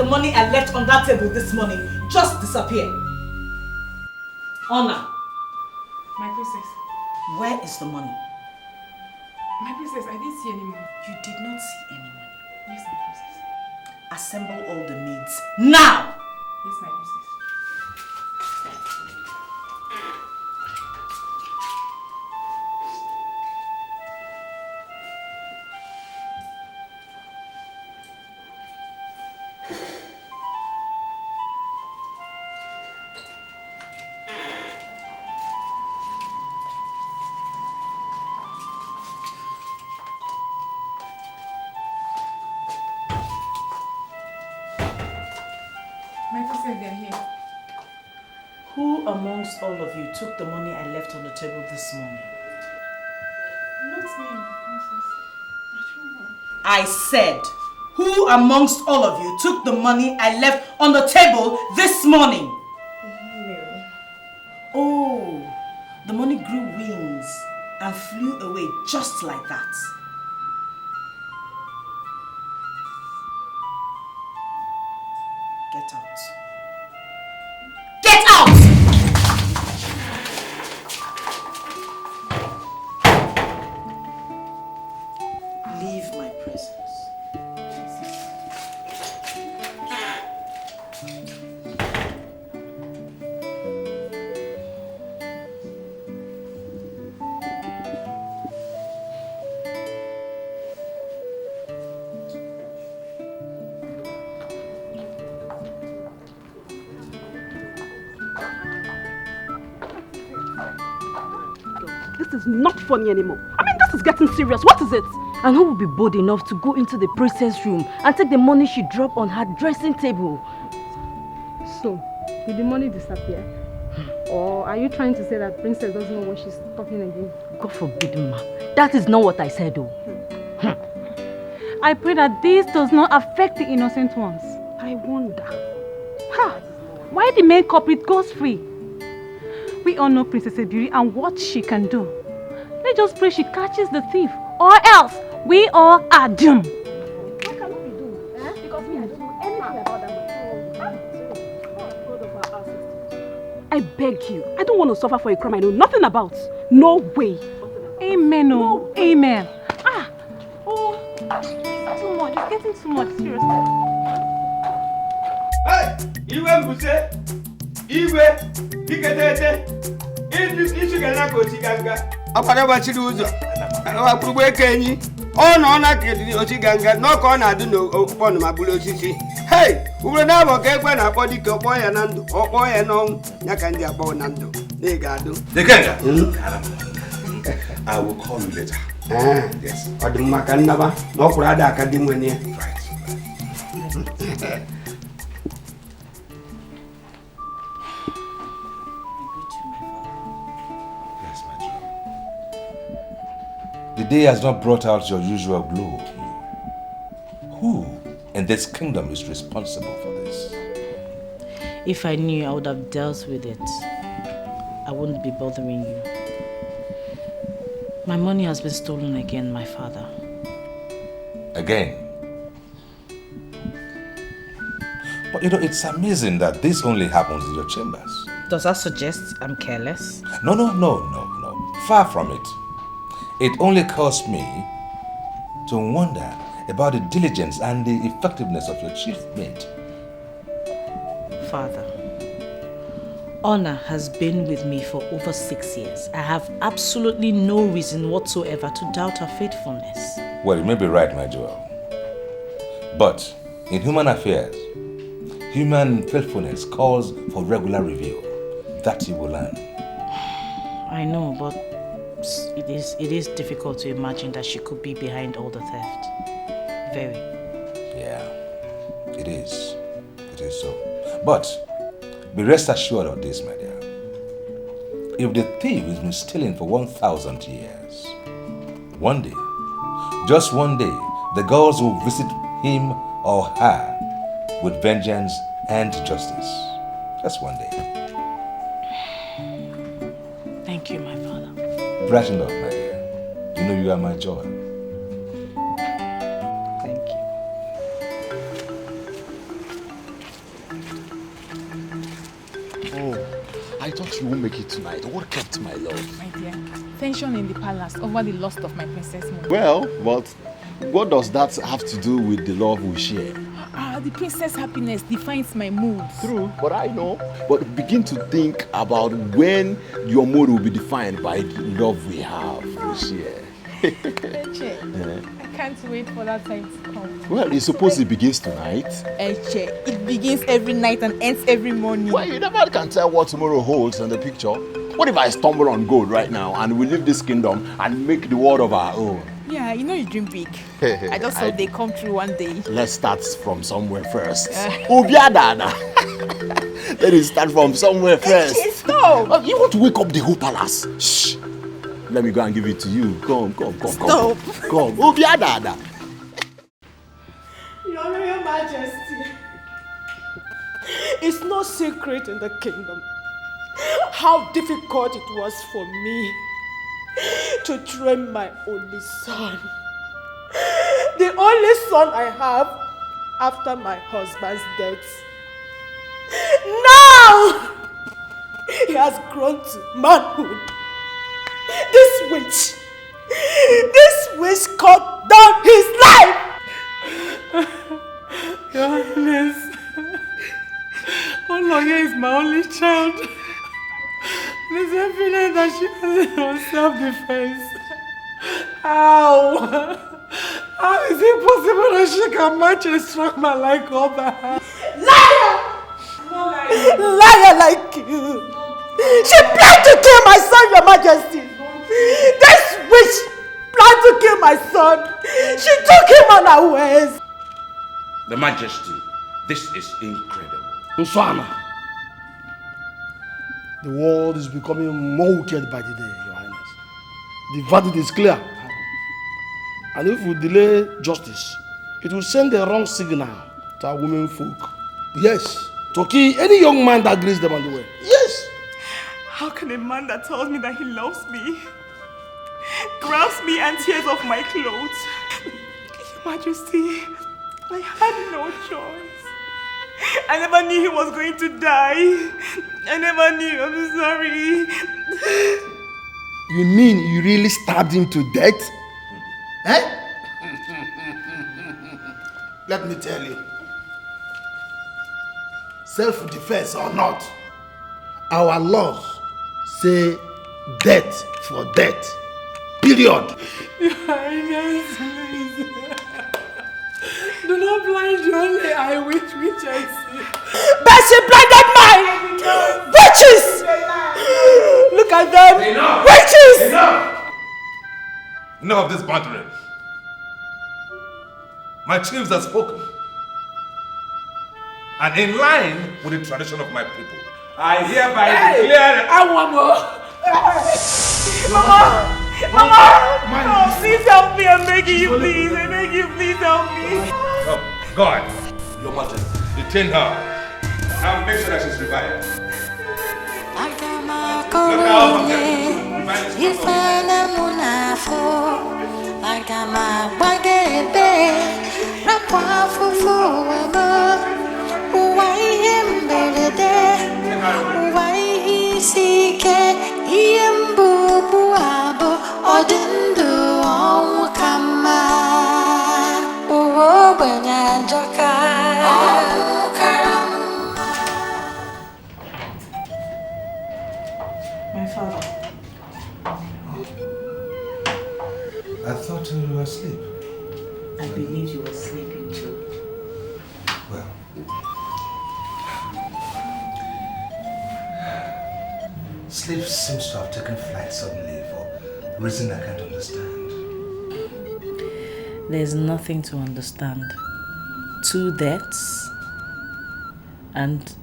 the money I left on that table this morning just disappear? Honor. My princess. Where is the money? My princess, I didn't see any money. You did not see any money? Yes, my princess. Assemble all the maids now! Yes, my princess. Who amongst all of you took the money I left on the table this morning? Not me, princess. I don't know. I said, who amongst all of you took the money I left on the table this morning? No. Oh, the money grew wings and flew away just like that. Get out. Get out! Leave my presence. This is not funny anymore. I mean, this is getting serious. What is it? And who will be bold enough to go into the princess room and take the money she dropped on her dressing table? So, did the money disappear? Or are you trying to say that princess doesn't know what she's talking again? God forbid, ma. That is not what I said, though. I pray that this does not affect the innocent ones. I wonder. Why the main culprit goes free? We all know Princess Ebiri and what she can do. Let's just pray she catches the thief, or else we all are doomed. What can we do? Because me, I don't know anything about that. I beg you. I don't want to suffer for a crime I know nothing about. No way. Amen, oh. No. Amen. It's too much. It's getting too much, seriously. Hey! Iwe mbuse! Iwe! Dikeh! Isu gana kochi ganga. Apara bachiri uzo. Apurugbo ekenyi. Ono na kedi ochi ganga. No ka ọ na-adụ n'okponu ma bulu osisi. Hey! Ubro na abo ka ekwe na akpọ dike okpọ ya na ndụ. Okpọ ya n'ọnwụ. Ya ka ndị akpọ na ndụ. Na ga-adụ. Dikeh! I will call you later. Yes. Odimgbe ka nnaba. Na ọkwụrụ ada aka dị nwene ya. Right. The day has not brought out your usual glow. Who in this kingdom is responsible for this? If I knew, I would have dealt with it. I wouldn't be bothering you. My money has been stolen again, my father. Again? But you know, it's amazing that this only happens in your chambers. Does that suggest I'm careless? No. Far from it. It only caused me to wonder about the diligence and the effectiveness of your chief mate. Father, Honor has been with me for over 6 years. I have absolutely no reason whatsoever to doubt her faithfulness. Well, you may be right, my jewel. But in human affairs, human faithfulness calls for regular review. That you will learn. I know, but it is difficult to imagine that she could be behind all the theft. Very. Yeah, it is. It is so. But be rest assured of this, my dear. If the thief has been stealing for 1,000 years, one day, just one day, the gods will visit him or her with vengeance and justice. Just one day. Thank you, my father. Brighten up, my dear. You know you are my joy. Thank you. I thought you won't make it tonight. What kept my love? My dear, tension in the palace over the loss of my princess Moon. Well, but what does that have to do with the love we share? The princess happiness defines my mood. True, but I know. But begin to think about when your mood will be defined by the love we have, we share. Eche, I can't wait for that time to come. Well, it's supposed it begins tonight. Eche, it begins every night and ends every morning. Well, you never can tell what tomorrow holds in the picture. What if I stumble on gold right now and we leave this kingdom and make the world of our own? Yeah, you know you dream big. I just hope they come true one day. Let's start from somewhere first. Obiadana. Let us start from somewhere first. Stop! You want to wake up the whole palace? Shh. Let me go and give it to you. Come. Stop. Come. Obiadana. Your Royal Majesty, it's no secret in the kingdom how difficult it was for me to train my only son. The only son I have after my husband's death. Now he has grown to manhood. This witch cut down his life. Your Highness, Oloye is my only child. It's evident that she has it on self-defense. How is it possible that she can match a strong man like Oba? Liar! Liar like you! She planned to kill my son, Your Majesty! This witch planned to kill my son! She took him unawares! The Majesty, this is incredible. Nswana, the world is becoming more wicked by the day, Your Highness. The verdict is clear. And if we delay justice, it will send the wrong signal to our women folk. Yes, to kill any young man that greets them on the way. Yes! How can a man that tells me that he loves me grabs me and tears off my clothes? Your Majesty, I had no choice. I never knew he was going to die. I never knew. I'm sorry. You mean you really stabbed him to death? Eh? Let me tell you. Self-defense or not, our laws say death for death. Period. Your Highness, please. Do not blind the only eye which I see. But she blinded mine! Witches! Look at them! Enough! Witches! Enough of this bantering. My chiefs have spoken. And in line with the tradition of my people, I hereby declare... Mama! Oh, please help me. I'm begging you, please. I beg you, please help me. Oh, God, Your Majesty, detain her and make sure that she's revived. My father. I thought you were asleep. I believe you were sleeping too. Well, sleep seems to have taken flight suddenly for a reason I can't understand. There's nothing to understand. 2 deaths and,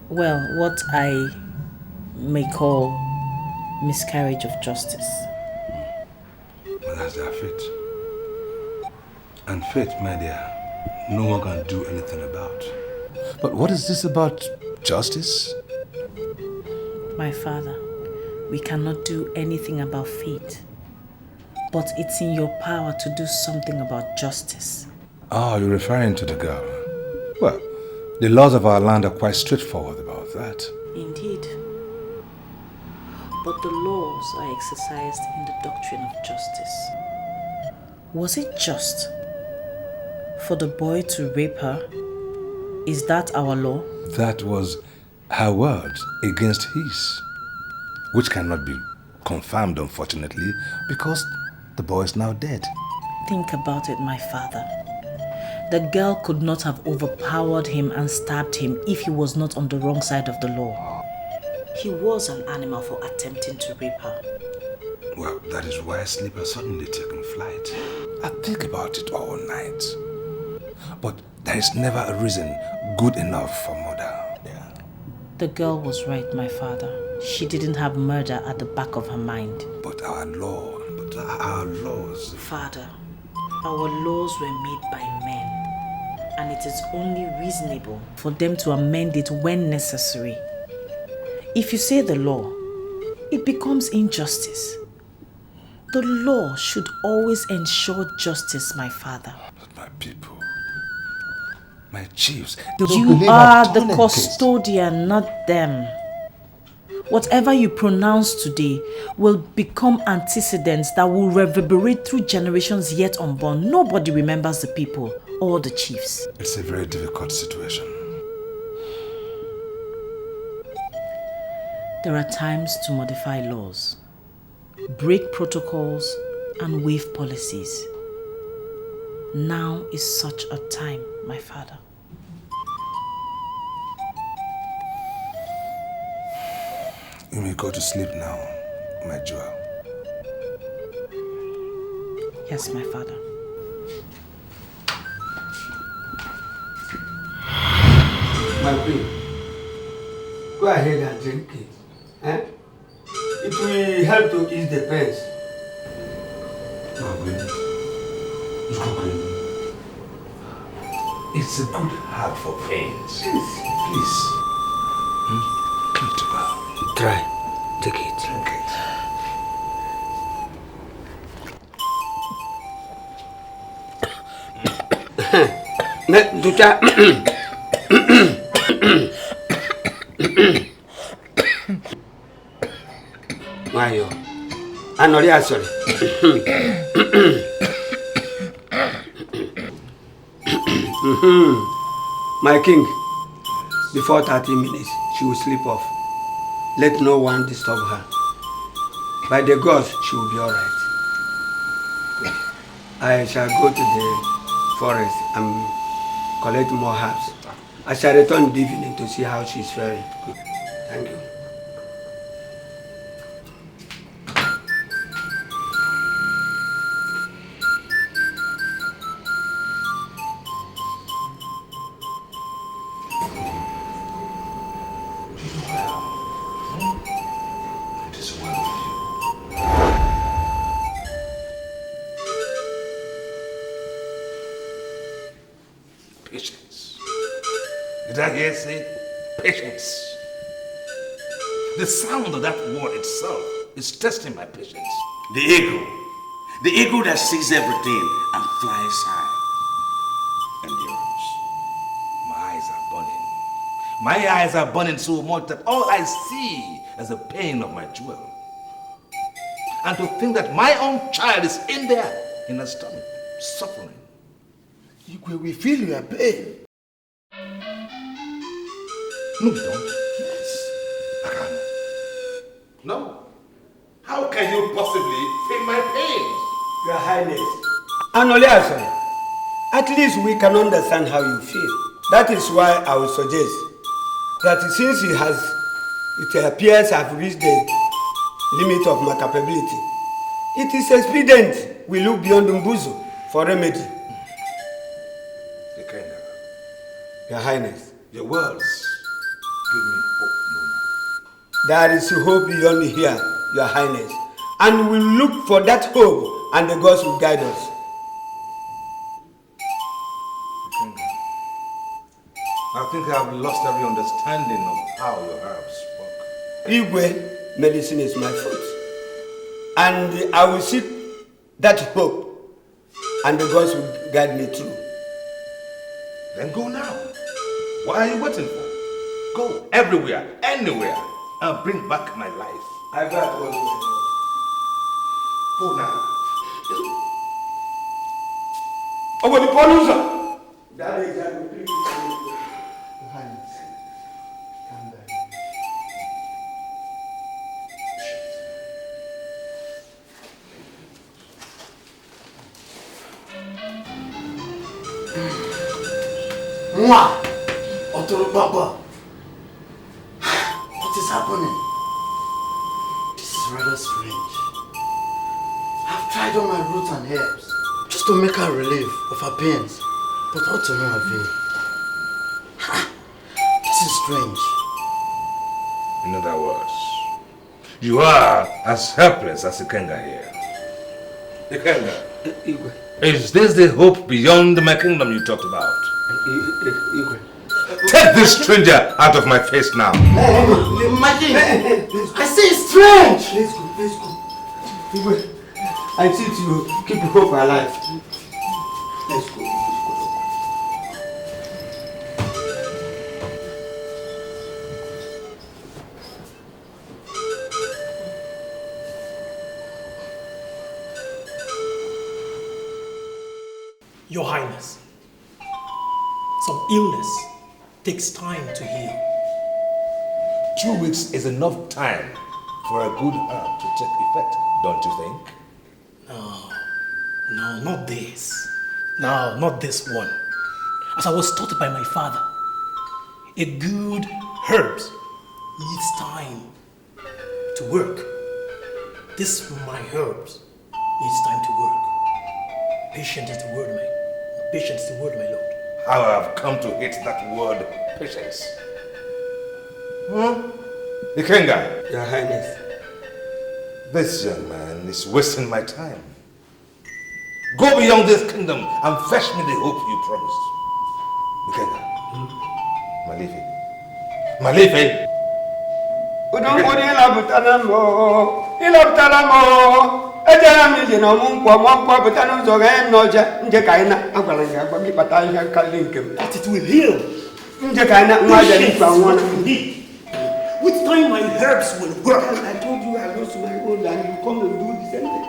well, what I may call miscarriage of justice. Well, that's their fate. And fate, my dear, no one can do anything about. But what is this about justice? My father, we cannot do anything about fate. But it's in your power to do something about justice. Oh, you're referring to the girl. Well, the laws of our land are quite straightforward about that. Indeed. but the laws are exercised in the doctrine of justice. Was it just for the boy to rape her? Is that our law? That was her word against his, which cannot be confirmed, unfortunately, because the boy is now dead. Think about it, my father. The girl could not have overpowered him and stabbed him if he was not on the wrong side of the law. He was an animal for attempting to rape her. Well, that is why sleep has suddenly taken flight. I think about it all night. But there is never a reason good enough for murder. Yeah. The girl was right, my father. She didn't have murder at the back of her mind. But our laws... Father, our laws were made by men. And it is only reasonable for them to amend it when necessary. If you say the law, it becomes injustice. The law should always ensure justice, my father. But my people, my chiefs, you are the custodian, not them. Whatever you pronounce today will become antecedents that will reverberate through generations yet unborn. Nobody remembers the people or the chiefs. It's a very difficult situation. There are times to modify laws, break protocols, and waive policies. Now is such a time, my father. You may go to sleep now, my jewel. Yes, my father. My queen, go ahead and drink it. Eh? It will help to ease the pains. My queen, it's a good herb for pains. Please. Come to well. Try. Take it. Drink it. Mayo. Anoria, sorry. My king, before 30 minutes, she will sleep off. Let no one disturb her. By the gods, she will be all right. I shall go to the forest and collect more herbs. I shall return in the evening to see how she is faring. Thank you. Did I hear say patience? The sound of that word itself is testing my patience. The eagle that sees everything and flies high. And yours? My eyes are burning so much that all I see is the pain of my jewel. And to think that my own child is in there, in her stomach, suffering. We feel your pain. No, you don't. Yes. I can't. No. How can you possibly feel my pain? Your Highness. Anolia, at least we can understand how you feel. That is why I would suggest that since it appears I've reached the limit of my capability, it is expedient we look beyond Mbuzu for remedy. Your Highness. Your words give me hope no more. There is hope beyond here, Your Highness. And we'll look for that hope and the gods will guide us. I think I've lost every understanding of how your herbs work. Igwe, medicine is my foot. And I will seek that hope and the gods will guide me through. Then go now. What are you waiting for? Go everywhere, anywhere, and bring back my life I got one. Go now. Oh, what the police? That is that. Mwah! Otoro Baba. What is happening? This is rather strange. I've tried all my roots and herbs just to make her relief of her pains, but all to no avail. This is strange. In other words, you are as helpless as Ikenga here. Ikenga, is this the hope beyond my kingdom you talked about? Take this stranger out of my face now. Imagine! I say it's strange! Let's go. I see to keep the hope alive. Let's go. Your Highness, some illness takes time to heal. 2 weeks is enough time for a good herb to take effect, don't you think? No, not this. No, not this one. As I was taught by my father, a good herbs needs time to work. This my herbs needs time to work. Patient is the word, my lord. How I have come to hate that word, patience. Ikenga. Your Highness. This young man is wasting my time. Go beyond this kingdom and fetch me the hope you promised. Ikenga. Malife. Udongori ilabutana mo. Ejara mi je no mu nkwa butana uzo ga em noja nje kaina agwala nga agba mi pata ihe kali nkem. That it will heal. Nje kaina nwa ja ni kwa nwa. With time my herbs will work. I told you I lost my own and you come and do the same thing.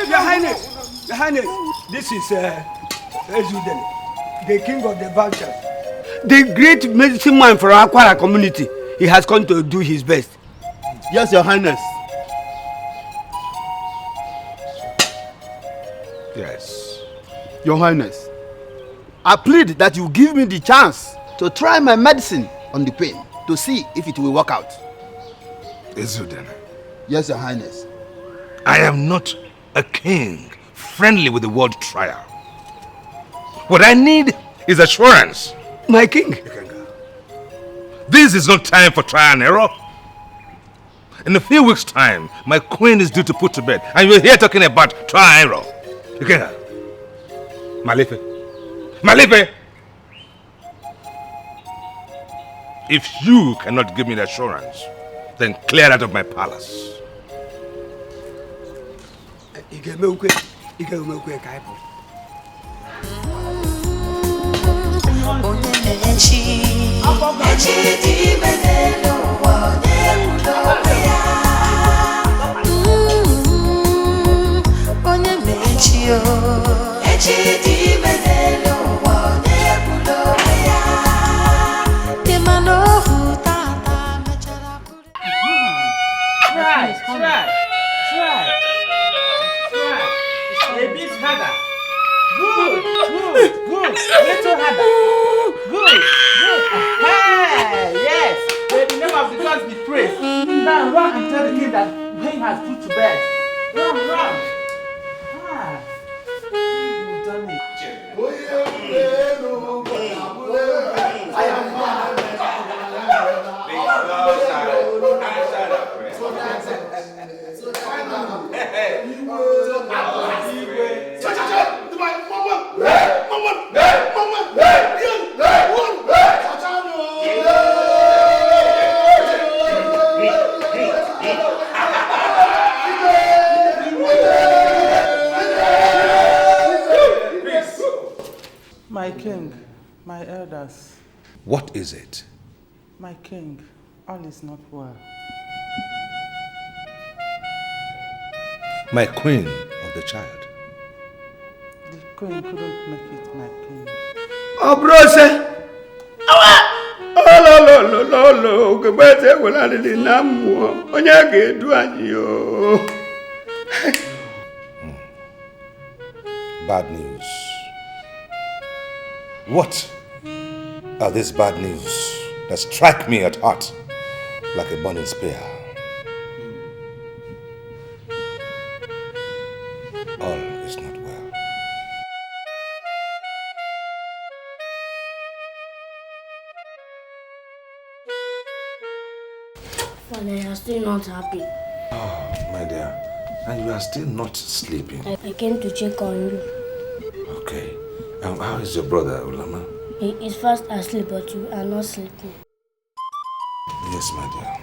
Your Highness, this is Ezuden, the king of the vultures. The great medicine man for our Akwara community. He has come to do his best. Yes, Your Highness. Yes. Your Highness, I plead that you give me the chance to try my medicine on the pain to see if it will work out. Ezuden. Yes, Your Highness. I am not a king friendly with the word trial. What I need is assurance. My king. This is not time for trial and error. In a few weeks' time, my queen is due to put to bed, and you're here talking about trial and error. Ikenga. Malife. If you cannot give me the assurance, then clear out of my palace. Try. A bit harder. Good. Little harder. Good. Hey, yes. May the name of the gods be praised. Now run and tell the king that Wayne has put to bed. Run. You've done it. My elders, What is it? my king, all is not well. My queen of the child. The queen couldn't make it, my king. Oh, brother. Oh, goodbye. Well, I didn't know. Onye ga-edu anyị yo. Bad news. What are these bad news that strike me at heart like a burning spear? All is not well. Father, you are still not happy. Oh, my dear. And you are still not sleeping. I came to check on you. Okay. How is your brother, Ulama? He is fast asleep, but you are not sleeping. Yes, my dear.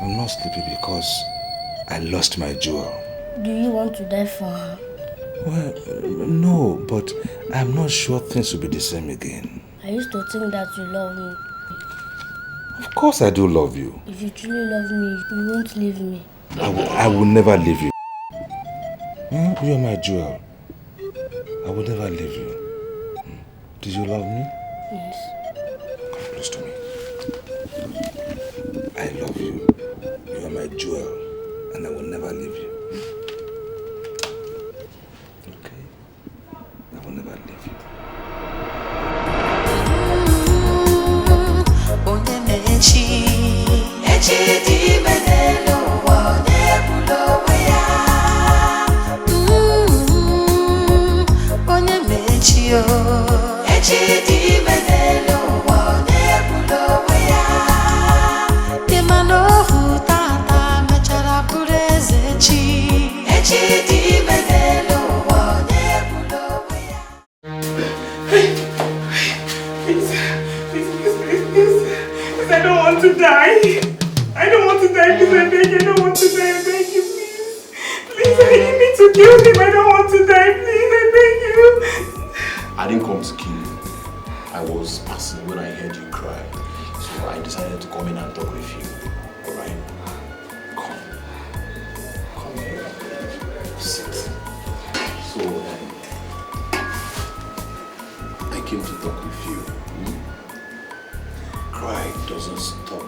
I'm not sleepy because I lost my jewel. Do you want to die for her? Well, no, but I'm not sure things will be the same again. I used to think that you love me. Of course I do love you. If you truly love me, you won't leave me. I will never leave you. You are my jewel. I will never leave you. Do you love me? Yes. Come close to me. I love you. You are my jewel, and I will never leave you. Okay? I will never leave you. I don't want to die. I don't want to die, please, I beg you. I don't want to die, I beg you, please. Please, I need me to kill him. I don't want to die, please, I beg you. I didn't come to kill you. I was passing when I heard you cry. So I decided to come in and talk with you. Alright? Come here. Sit. So, I came to talk with you. Cry doesn't stop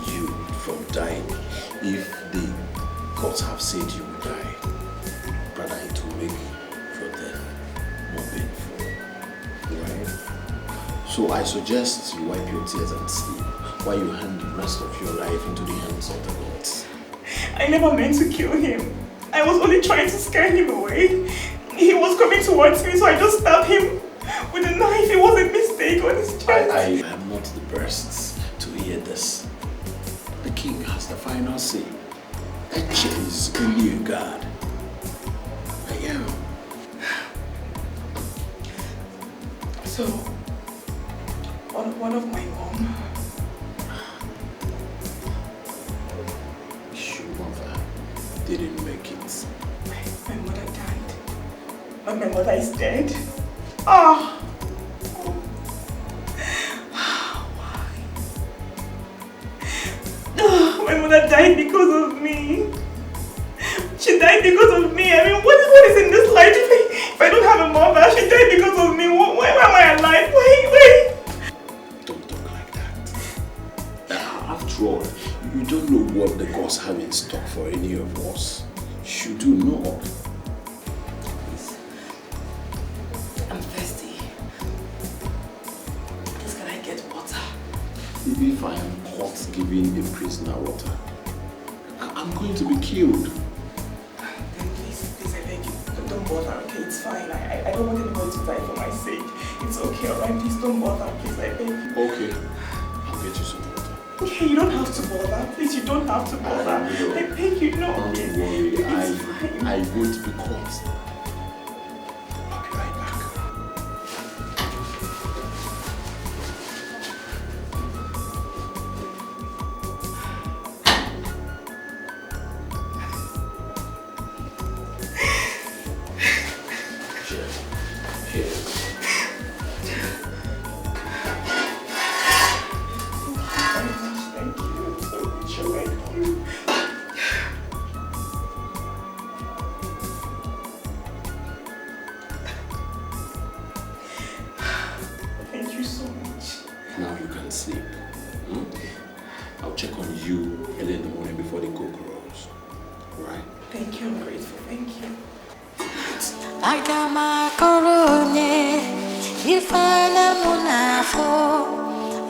you from dying. If the gods have said you will die, rather it will make your death more painful. Right? So I suggest you wipe your tears and sleep while you hand the rest of your life into the hands of the gods. I never meant to kill him. I was only trying to scare him away. He was coming towards me, so I just stabbed him with a knife. It was a mistake on his chest. I am not the best to hear this. The king has the final say. Eche is only a god. I am. So, one of my mom. Your mother didn't make it. My mother died. But my mother is dead. Oh. My mother died because of me. She died because of me. I mean, what is in this life? If I don't have a mother, she died because of me. Why am I alive? Why? Don't talk like that. After all, you don't know what the gods have in stock for any of us. You do know. Please. I'm thirsty. Please, can I get water? If I am caught giving a prisoner water, I'm going to be killed. Then please, I beg you, don't bother, okay? It's fine. I don't want anybody to die for my sake. It's okay, alright? Please don't bother, please, I beg you. Okay, I'll get you some water. Okay, you don't have to bother. Please, you don't have to bother. I beg you, no. Don't worry, I won't be caught. I'll be right back. and sleep. I'll check on you early in the morning before the cook rolls. Alright? Thank you, I'm grateful. Thank you. Agama korone, ifana munafo.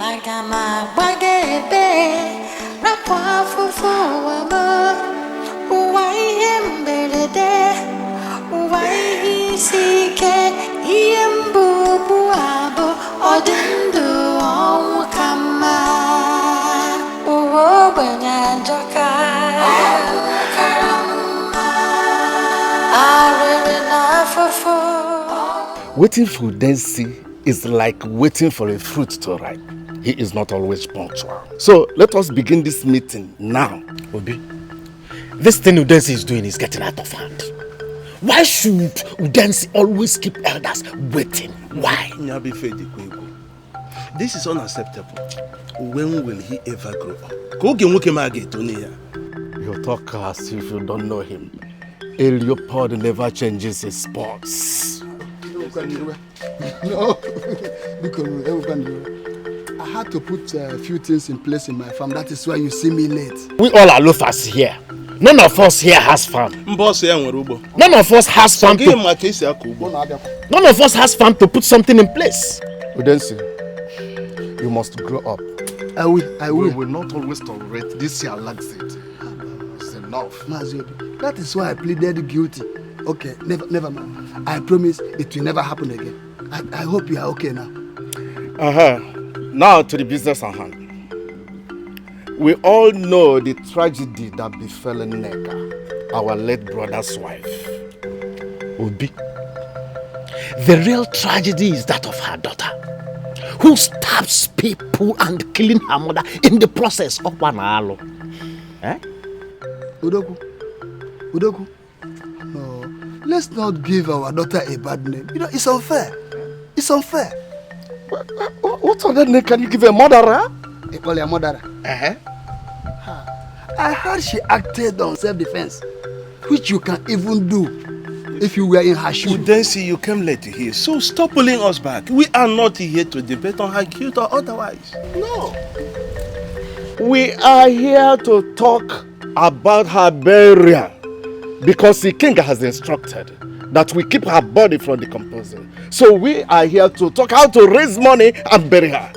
Agama bagebe, rapwa fufu wama. Uwai emberede, uwai sike, iembu buabo, odindu omukama. Uwo banyanjaka, Waiting for Densi is like waiting for a fruit to ripe. He is not always punctual. So let us begin this meeting now. Obi, this thing Udensi is doing is getting out of hand. Why should Udensi always keep elders waiting? Why? This is unacceptable. When will he ever grow up? You talk as if you don't know him. A leopard never changes his spots. No, I had to put a few things in place in my farm. That is why you see me late. We all are loafers here. None of us here has farm. None of us has farm to... None of us has farm to put something in place. Udensi, you must grow up. I will. We will not always tolerate this your laxity. It's enough. Maziobi, that is why I pleaded guilty. Okay, never mind. I promise it will never happen again. I hope you are okay now. Now to the business at hand. We all know the tragedy that befell Nneka, our late brother's wife. Obi, the real tragedy is that of her daughter, who stabs people and killing her mother in the process of Wanalo. Eh? Udoku, no, let's not give our daughter a bad name. You know, it's unfair. It's unfair. What other name can you give a murderer? They call her a murderer. I heard she acted on self-defense, which you can even do if you were in her shoes. Udensi, you came late here, so stop pulling us back. We are not here to debate on her guilt or otherwise. No. We are here to talk about her burial because the king has instructed that we keep her body from decomposing. So we are here to talk how to raise money and bury her.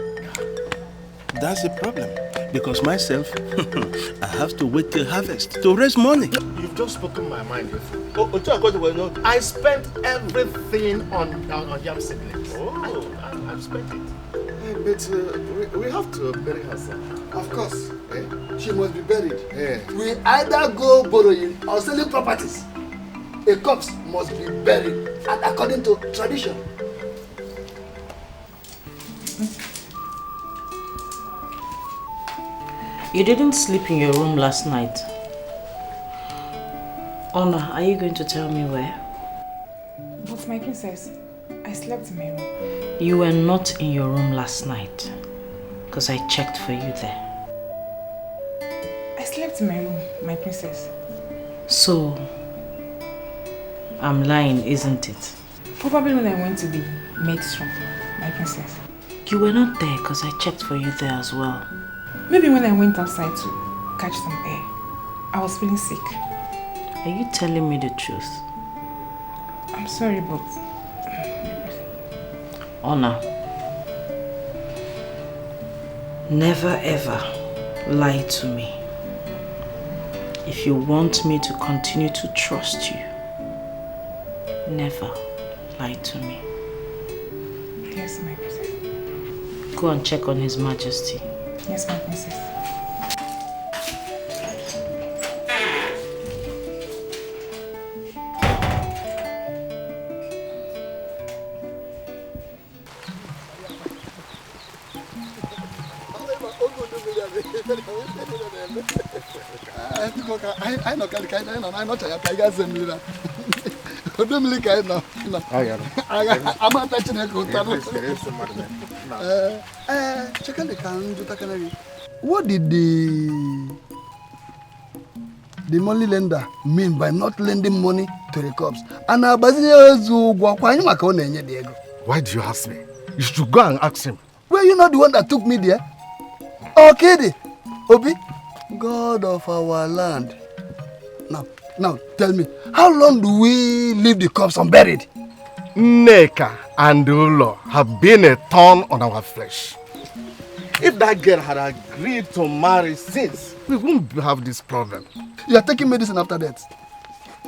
That's the problem. Because myself, I have to wait till harvest to raise money. You've just spoken my mind. I spent everything on yam seedlings. Oh, I've spent it. But we have to bury her, sir. Of course. She must be buried. We either go borrowing or selling properties. A corpse must be buried, and according to tradition. You didn't sleep in your room last night. Honor, are you going to tell me where? But my princess, I slept in my room. You were not in your room last night, because I checked for you there. I slept in my room, my princess. So, I'm lying, isn't it? Probably when I went to the maid's room, my princess. You were not there because I checked for you there as well. Maybe when I went outside to catch some air, I was feeling sick. Are you telling me the truth? I'm sorry, but... Honor, never ever lie to me. If you want me to continue to trust you, never lie to me. Yes, my princess. Go and check on His Majesty. Yes, my princess. What did the money lender mean by not lending money to the cops? Why do you ask me? You should go and ask him. Were you not the one that took me there? Okay, Obi, God of our land. Now, tell me, how long do we leave the corpse unburied? Nneka and Ulo have been a thorn on our flesh. If that girl had agreed to marry since, we wouldn't have this problem. You are taking medicine after death.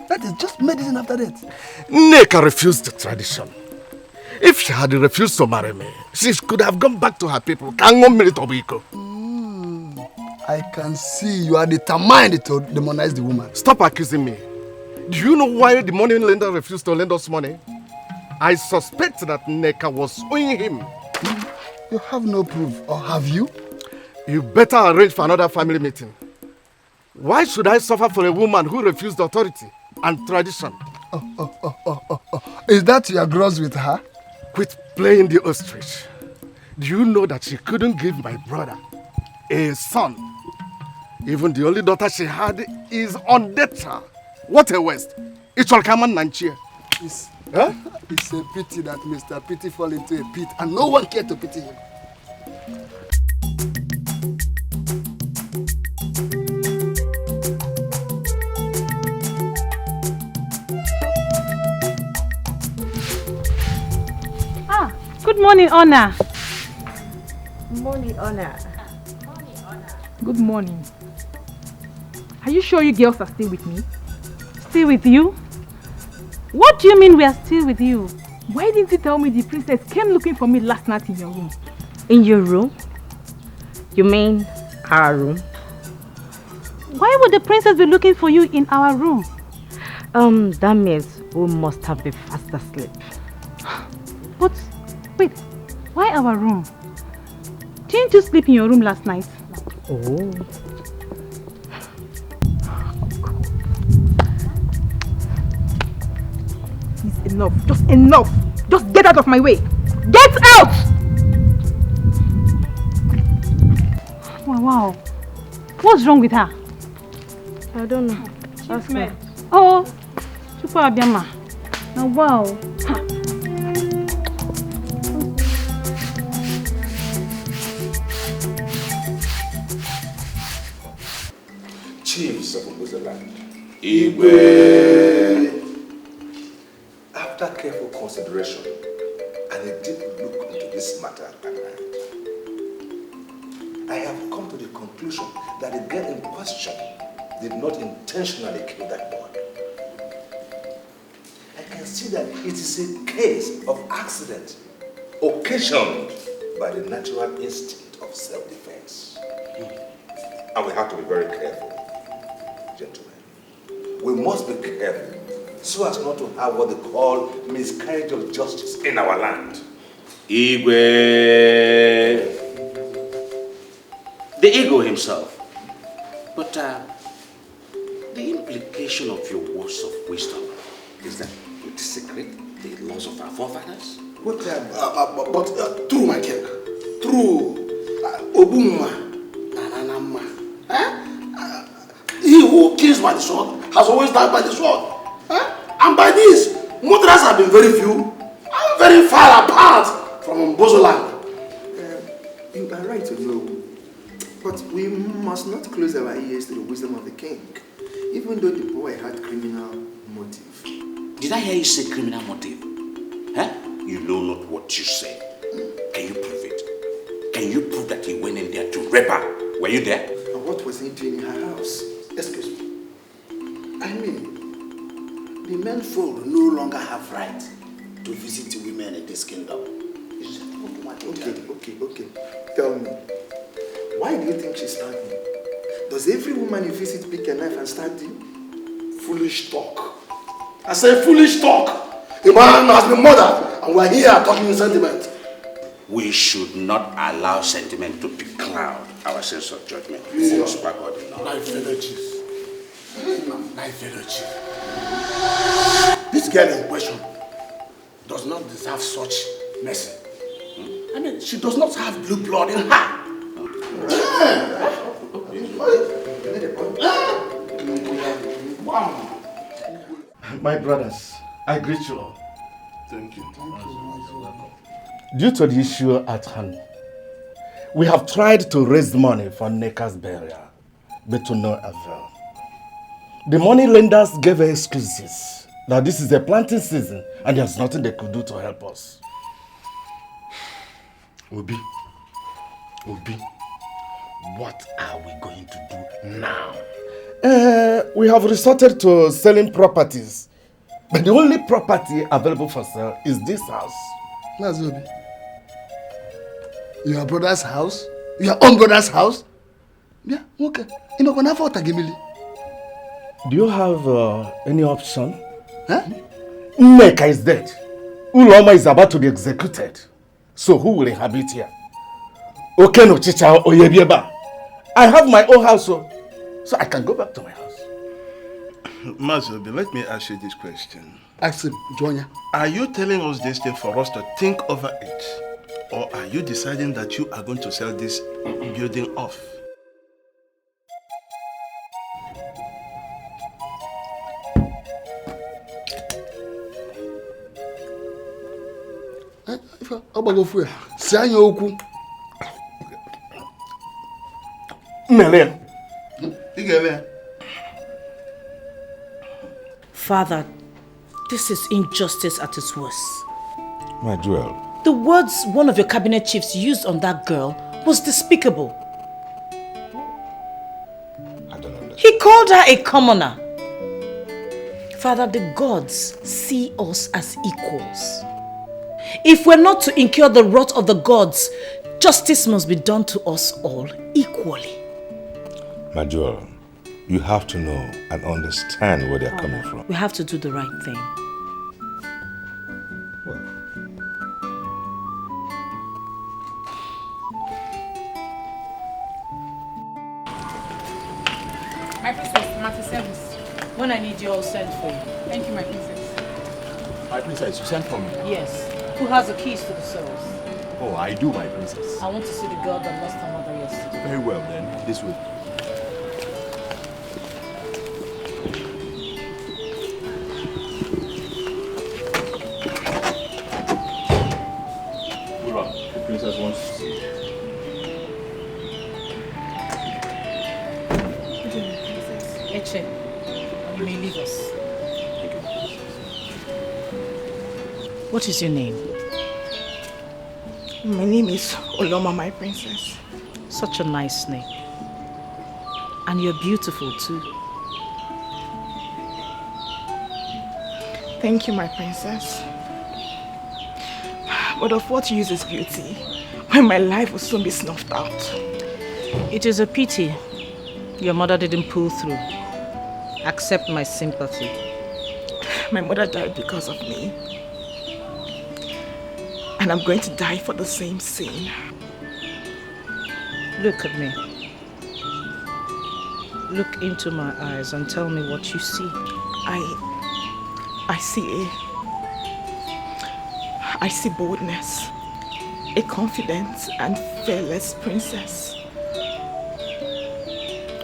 That is just medicine after death. Nneka refused the tradition. If she had refused to marry me, she could have gone back to her people. I can see you are determined to demonize the woman. Stop accusing me. Do you know why the money lender refused to lend us money? I suspect that Nneka was owing him. You have no proof, or have you? You better arrange for another family meeting. Why should I suffer for a woman who refused authority and tradition? Is that your gross with her? Quit playing the ostrich. Do you know that she couldn't give my brother a son? Even the only daughter she had is on death. What a waste. It shall come on Nigeria. It's a pity that Mr. Pity fell into a pit and no one cared to pity him. Good morning, Honor. Morning, Honor. Good morning. Are you sure you girls are still with me? Still with you? What do you mean we are still with you? Why didn't you tell me the princess came looking for me last night in your room? In your room? You mean our room? Why would the princess be looking for you in our room? That means we must have been fast asleep. But, wait, why our room? Didn't you sleep in your room last night? Oh. It's enough. Just enough. Just get out of my way. Get out! Wow. What's wrong with her? I don't know. Ask her. Oh, Super Abiyama. Now, wow. Chiefs of Obuzaland. Igwe. After careful consideration and a deep look into this matter at night, I have come to the conclusion that the girl in question did not intentionally kill that boy. I can see that it is a case of accident occasioned by the natural instinct of self-defense. And we have to be very careful, gentlemen. We must be careful so as not to have what they call miscarriage of justice in our land. Igwe. The ego himself. But the implication of your words of wisdom is that you desecrate the laws of our forefathers? But through my cake, through Obumma and Amma, he who kills by the sword has always died by the sword. And by this, murderers have been very few and very far apart from Mbozoland. You are right to know, but we must not close our ears to the wisdom of the king, even though the boy had criminal motive. Did I hear you say criminal motive? Huh? You know not what you say. Can you prove it? Can you prove that he went in there to rape her? Were you there? And what was he doing in her house? Excuse me. I mean, the men folk no longer have right to visit women in this kingdom. Okay. Tell me, why do you think she stabbed me? Does every woman you visit pick a knife and stab you? Foolish talk. I say foolish talk. The man has been murdered and we're here talking sentiment. We should not allow sentiment to becloud our sense of judgment. This girl in question does not deserve such mercy. I mean, she does not have blue blood in her. My brothers, I greet you all. Thank you. Due to the issue at hand, We have tried to raise money for Neka's burial, but to no avail. The money lenders gave her excuses that this is a planting season and there's nothing they could do to help us. Obi, what are we going to do now? We have resorted to selling properties, but the only property available for sale is this house. Nazobi, your brother's house? Your own brother's house? Yeah, okay. Do you have any option? Huh? Neka is dead. Uloma is about to be executed. So who will inhabit here? Okeno Chicha Oyebieba. I have my own house, so I can go back to my house. Mazobi, let me ask you this question. Ask him, Jonya. Are you telling us this thing for us to think over it? Or are you deciding that you are going to sell this building off? Father, this is injustice at its worst. My jewel. The words one of your cabinet chiefs used on that girl was despicable. I don't understand. He called her a commoner. Father, the gods see us as equals. If we're not to incur the wrath of the gods, justice must be done to us all equally. My jewel, you have to know and understand where they're coming from. We have to do the right thing. My princess, I'm at the service. When I need you, I'll send for you. Thank you, my princess. My princess, you sent for me? Yes. Who has the keys to the cells? Oh, I do, my princess. I want to see the girl that lost her mother yesterday. Very well, then. This way. Ura, the princess wants to see you. Eche, you may leave us. What is your name? My name is Oloma, my princess. Such a nice name. And you're beautiful too. Thank you, my princess. But of what use is beauty when my life will soon be snuffed out? It is a pity your mother didn't pull through. Accept my sympathy. My mother died because of me. And I'm going to die for the same sin. Look at me. Look into my eyes and tell me what you see. I see boldness, a confident and fearless princess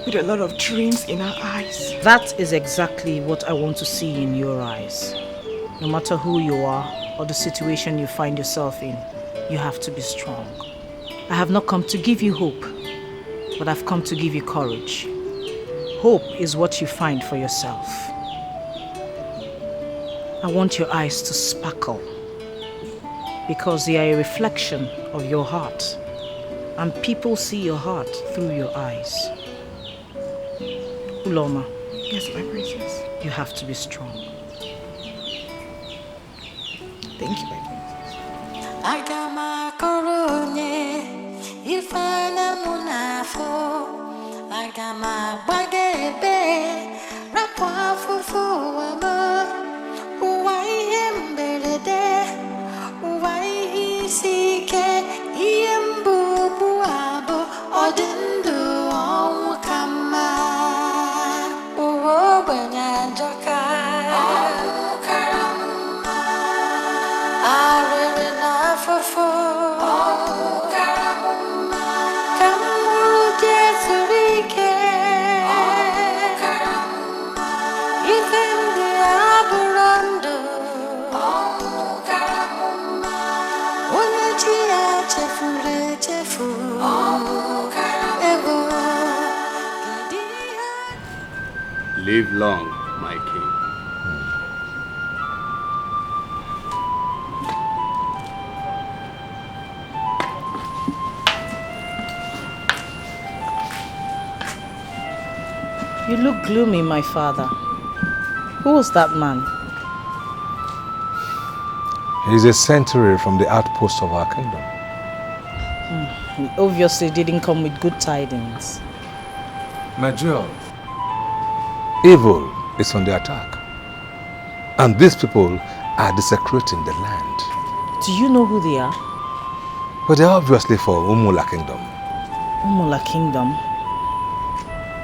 with a lot of dreams in her eyes. That is exactly what I want to see in your eyes. No matter who you are or the situation you find yourself in, you have to be strong. I have not come to give you hope, but I've come to give you courage. Hope is what you find for yourself. I want your eyes to sparkle because they are a reflection of your heart, and people see your heart through your eyes. Uloma. Yes, my princess. You have to be strong. Thank you, my princess. Agama korone ifana munafo agama bagebe rapwa fufu wama uwai mbelede uwai sike iyembu buabo odindu kama uwo banyanjaka Chefu Live long, my king. You look gloomy, my father. Who was that man? He's a century from the outpost of our kingdom. He obviously didn't come with good tidings. My jewel, evil is on the attack. And these people are desecrating the land. Do you know who they are? But they're obviously for Umula Kingdom. Umula Kingdom?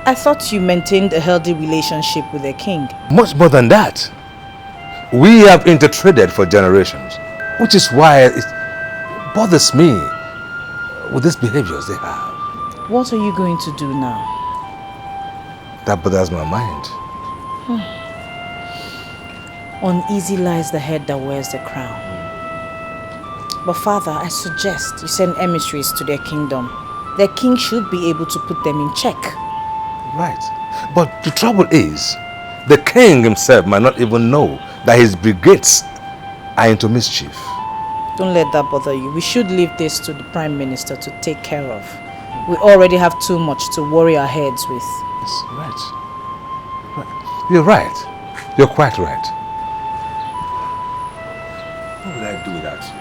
I thought you maintained a healthy relationship with the king. Much more than that. We have intertraded for generations, which is why it bothers me with these behaviors they have. What are you going to do now? That bothers my mind. Uneasy lies the head that wears the crown. But father, I suggest you send emissaries to their kingdom. Their king should be able to put them in check. Right. But the trouble is, the king himself might not even know that his brigades are into mischief. Don't let that bother you. We should leave this to the Prime Minister to take care of. We already have too much to worry our heads with. Yes, right. You're right. You're quite right. What would I do without you?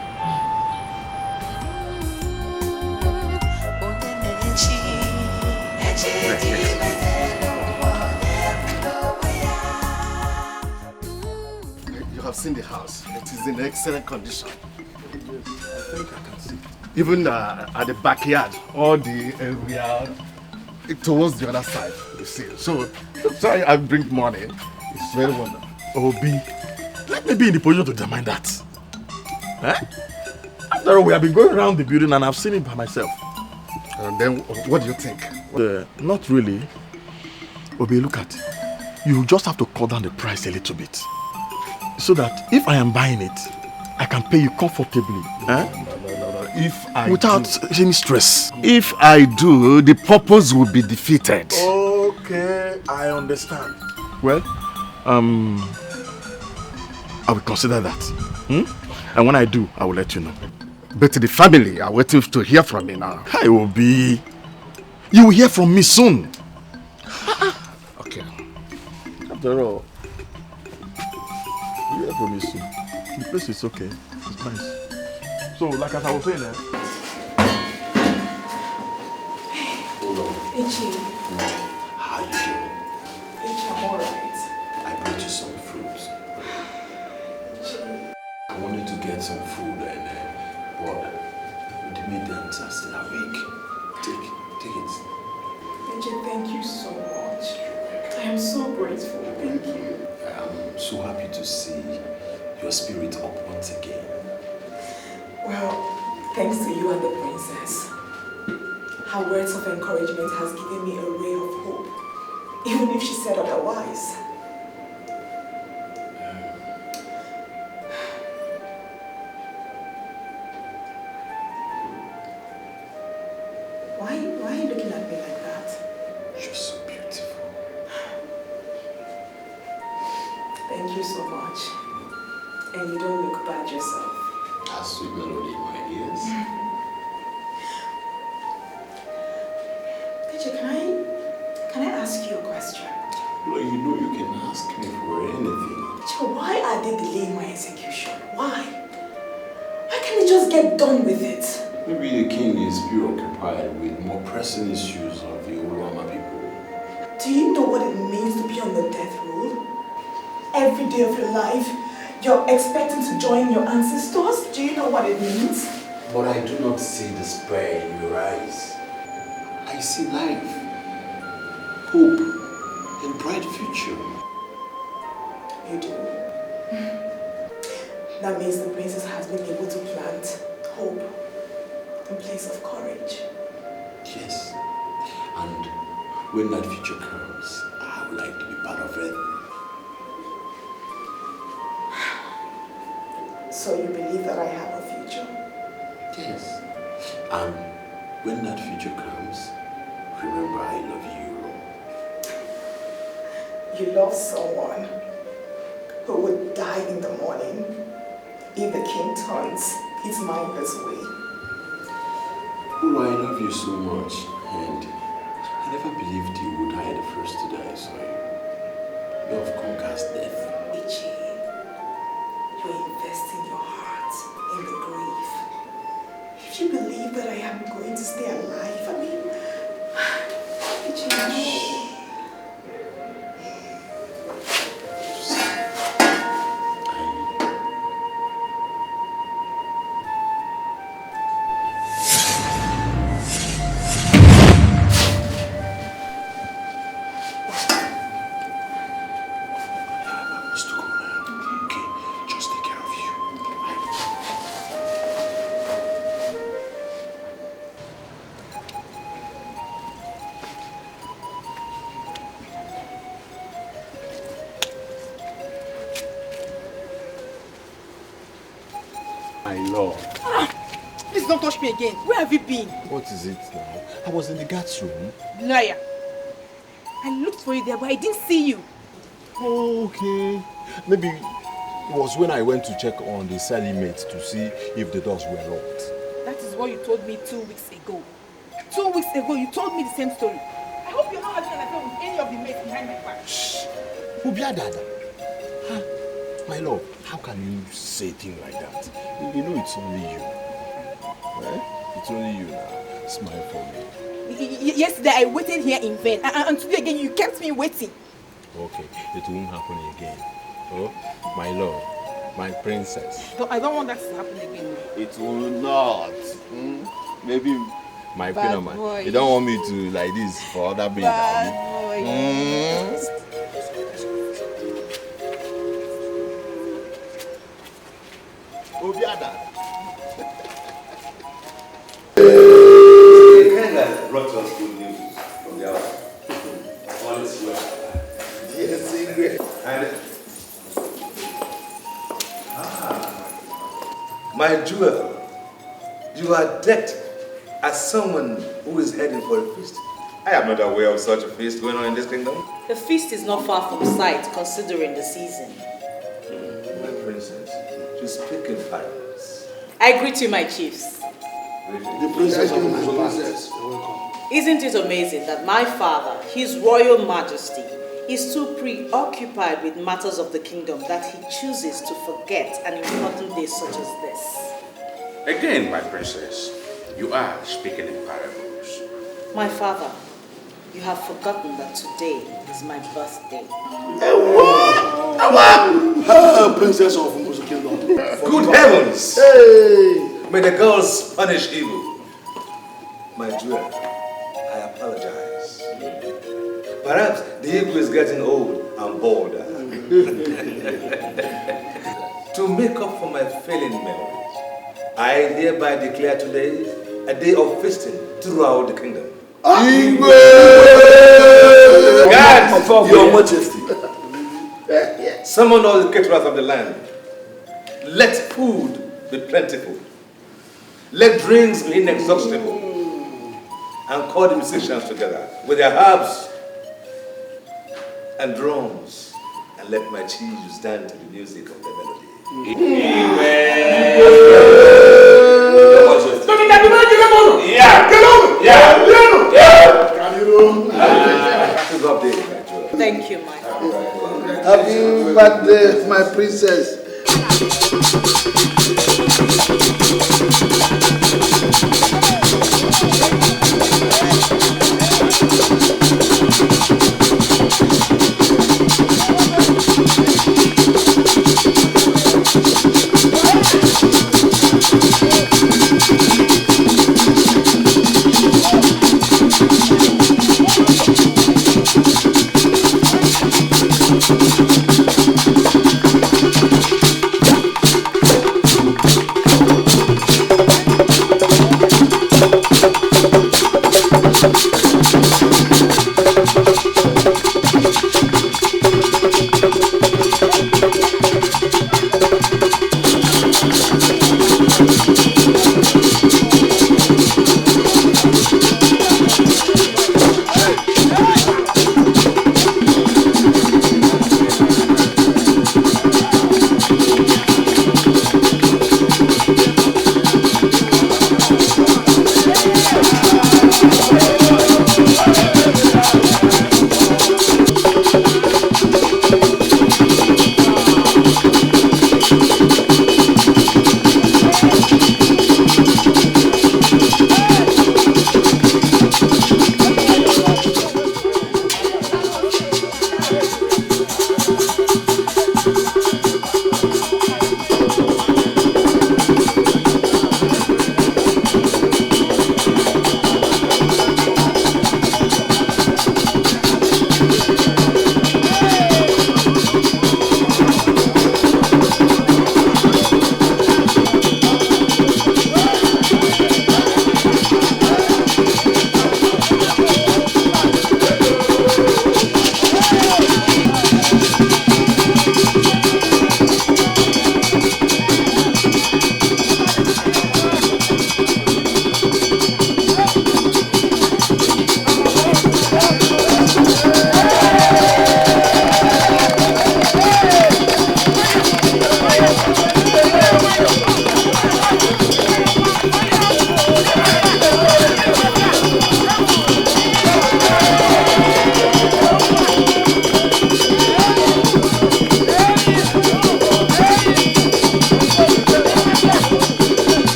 You have seen the house. It is in excellent condition. Yes, I think I can see. Even at the backyard, all the area towards the other side, you see. So I bring money. It's very wonderful. Obi, let me be in the position to determine that. Eh? After all, we have been going around the building and I've seen it by myself. And then, what do you think? Not really. Obi, look at it. You just have to cut down the price a little bit. So that if I am buying it, I can pay you comfortably. No. Without any stress. If I do, the purpose will be defeated. Okay, I understand. Well, I will consider that. And when I do, I will let you know. But the family are waiting to hear from me now. I will be. You will hear from me soon. Okay. After all, you hear from me soon. The place is okay. It's nice. So, like as I was saying, Ichi. How you doing? Ichi, I'm alright. I brought you some fruits. I wanted to get some food and the midnights are still awake. Take it. Ichi, thank you so much. I am so grateful. Thank you. I'm so happy to see your spirit up once again. Well, thanks to you and the princess. Her words of encouragement has given me a ray of hope, even if she said otherwise. Why are you looking at me like that? You're so beautiful. Thank you so much. And you don't look bad yourself. A sweet melody in my ears. Peche, can I ask you a question? Well, you know you can ask me for anything. Peche, why are they delaying my execution? Why? Why can't they just get done with it? Maybe the king is preoccupied with more pressing issues of the Oroma people. Do you know what it means to be on the death row? Every day of your life, you're expecting to join your ancestors? Do you know what it means? But I do not see despair in your eyes. I see life, hope, and bright future. You do. That means the princess has been able to plant hope in place of courage. Yes. And when that future comes, I would like to be part of it. So you believe that I have a future? Yes. And when that future comes, remember I love you. You love someone who would die in the morning if the king turns his mind this way. Ulu, I love you so much, and I never believed you would die the first to die, so love conquers death. Ichi, you're investing your heart in the grave. If you believe that I am going to stay alive, I mean, Ichi, no. My love. Please don't touch me again. Where have you been? What is it now? I was in the guard's room. Liar. I looked for you there, but I didn't see you. Oh, okay. Maybe it was when I went to check on the cellie mates to see if the doors were locked. That is what you told me 2 weeks ago. 2 weeks ago, you told me the same story. I hope you're not having an affair with any of the mates behind my back. Shh. Dada. Huh? My love, how can you say a thing like that? You know it's only you. Eh? It's only you now. Smile for me. Yesterday I waited here in vain, and today again you kept me waiting. Okay, it won't happen again. Oh, my love, my princess. I don't want that to happen again. It will not. Maybe my Bad queen, boy. you don't want me to like this for other baby. Bad boy. Obiada. The kind that brought us good news from the house. All is well. Yes, great. And my jewel, you are decked as someone who is heading for a feast. I am not aware of such a feast going on in this kingdom. The feast is not far from sight, considering the season. My princess, you speak in parables. I greet you, my chiefs. The princess of my princess. Isn't it amazing that my father, His Royal Majesty, is too preoccupied with matters of the kingdom that he chooses to forget an important day such as this? Again, my princess, you are speaking in parables. My father, you have forgotten that today is my birthday. Princess of Mbusu Kingdom. Good heavens! Hey! May the gods punish evil. My jewel, I apologize. Perhaps the eagle is getting old and bored. To make up for my failing memories, I hereby declare today a day of feasting throughout the kingdom. Guards, Your Majesty, summon all the caterers of the land. Let food be plentiful. Let drinks be inexhaustible. And call the musicians together with their harps and drums, and let my cheese dance to the music of the melody. Thank you, my father. Happy birthday, my princess.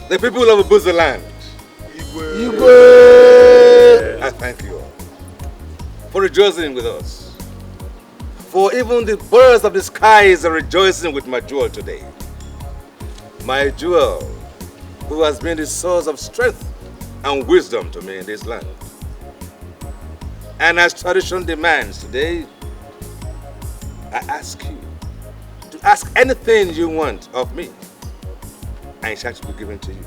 The people of Buza land, I thank you all for rejoicing with us. For even the birds of the skies are rejoicing with my jewel today. My jewel, who has been the source of strength and wisdom to me in this land. And as tradition demands today, I ask you to ask anything you want of me, and it shall be given to you,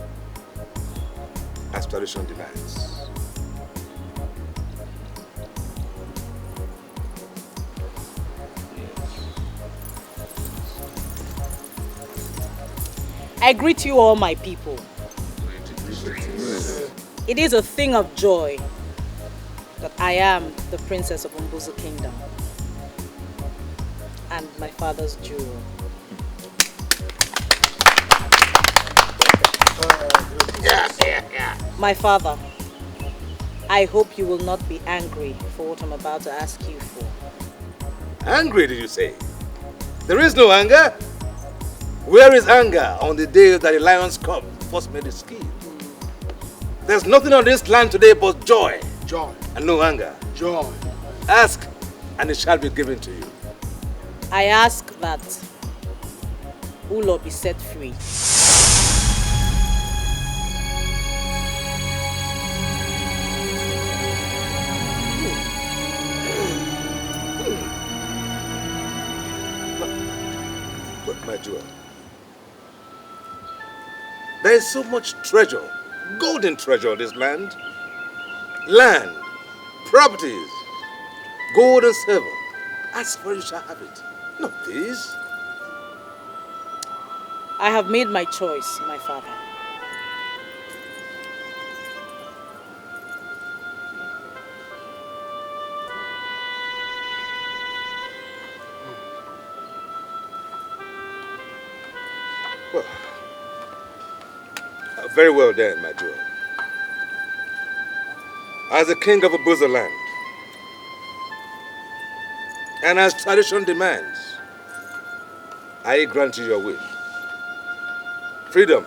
as tradition demands. I greet you all, my people. It is a thing of joy that I am the princess of Umbuzo Kingdom and my father's jewel. My father, I hope you will not be angry for what I'm about to ask you for. Angry, did you say? There is no anger. Where is anger on the day that the lion's cub first made its skin? There's nothing on this land today but joy. Joy. And no anger. Joy. Ask, and it shall be given to you. I ask that Ulo be set free. But my jewel, there is so much treasure, golden treasure in this land. Land, properties, gold and silver. Ask for you shall have it. Not these. I have made my choice, my father. Well, very well then, my jewel. As the king of a Buza land, and as tradition demands, I grant you your wish. Freedom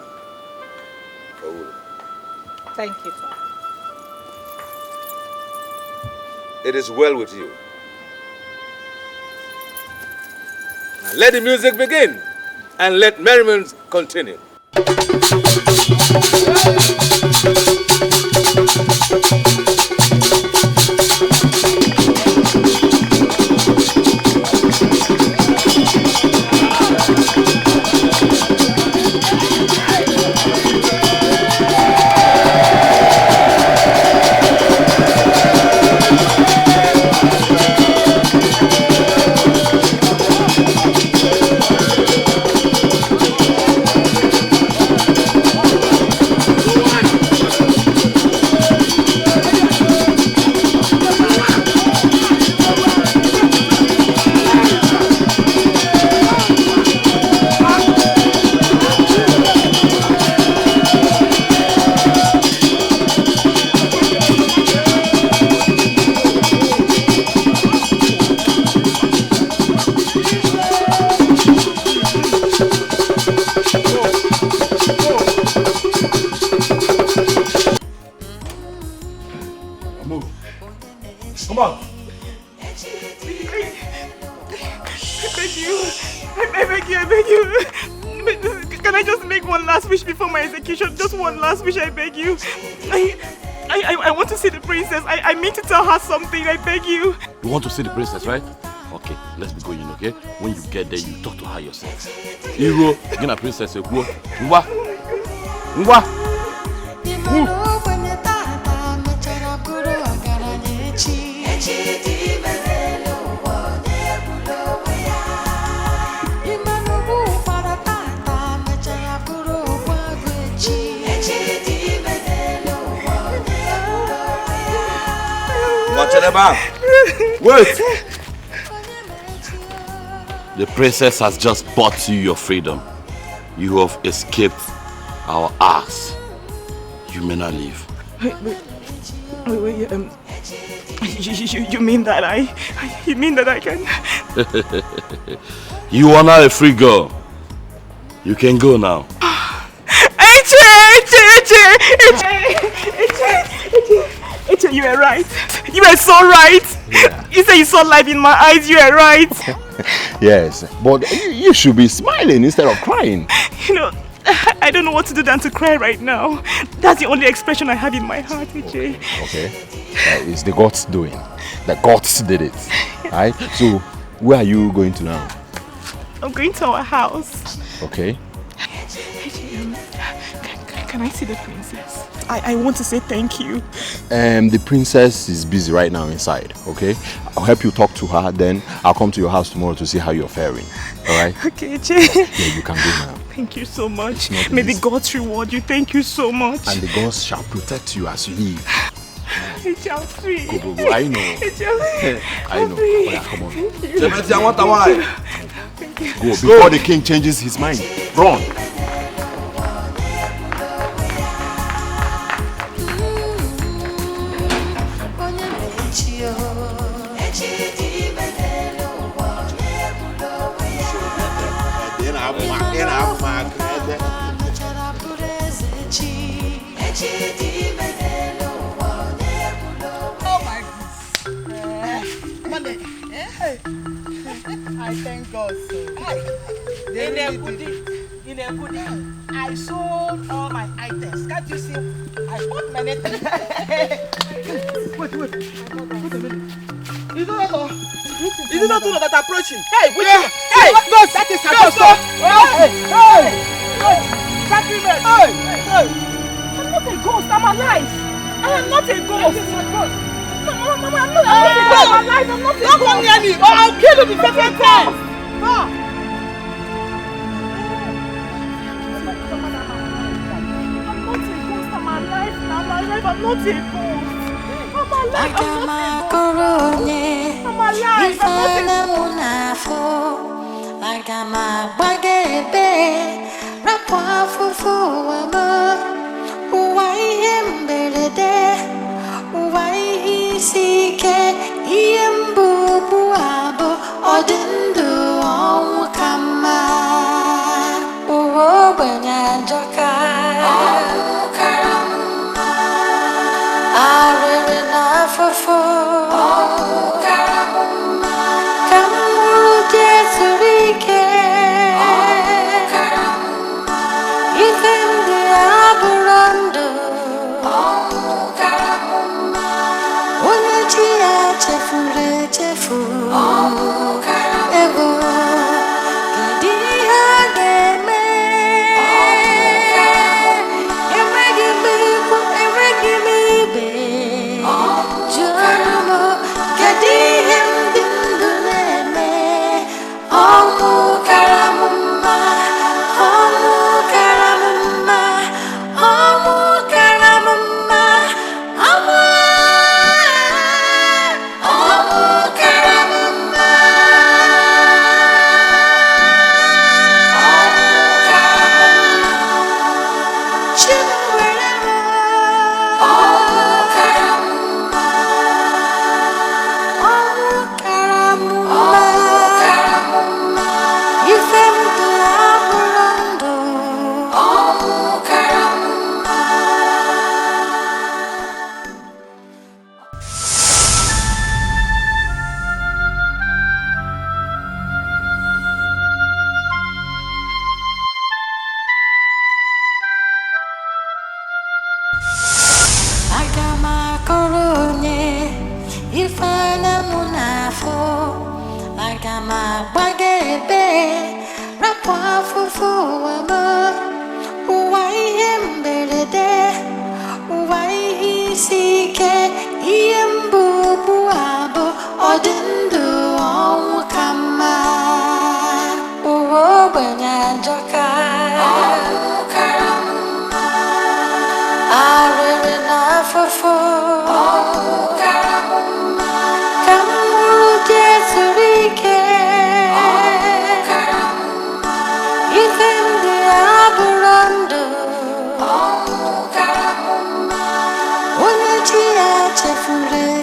for Ulo. Thank you, father. It is well with you. Now let the music begin, and let merriment continue. I beg you. I want to see the princess. I mean to tell her something. I beg you. You want to see the princess, right? Okay, let's be going, okay? When you get there, you talk to her yourself. Hero, you're a princess. Ngwa. Wait! The princess has just bought you your freedom. You have escaped our ass. You may not leave. Wait. You mean that you mean that I can? You are now a free girl. You can go now. Eche, you are right. You are so right. Yeah. You say you saw life in my eyes. You are right. Yes, but you should be smiling instead of crying. You know, I don't know what to do than to cry right now. That's the only expression I have in my heart, Eche. Okay, it's the gods doing. The gods did it. Right? So, where are you going to now? I'm going to our house. Okay. Can I see the princess? I want to say thank you. The princess is busy right now inside, okay? I'll help you talk to her, then I'll come to your house tomorrow to see how you're faring. Alright? Okay, Eche. Yeah, you can go now. Thank you so much. May the gods reward you. Thank you so much. And the gods shall protect you as you leave. Eche, I'm free. Go. I know. Eche, I know. Oh, yeah, come on. Thank you. I want a wife. Go before the king changes his mind. Run. I thank God so. I sold all my items. Can't you see? I bought many things. Wait a minute. Is it not two that are approaching? Hey, wait a minute. Hey, ghost. That is a ghost. Hey. Sacrament. Hey. I'm not a ghost. I'm alive. I am not a ghost. Mama, I'm not a ghost. I'm alive. I'm not a ghost. Don't come near me or I'll kill you the second time. No. I'm not a ghost. I'm alive. I'm not a ghost. I'm alive. I'm not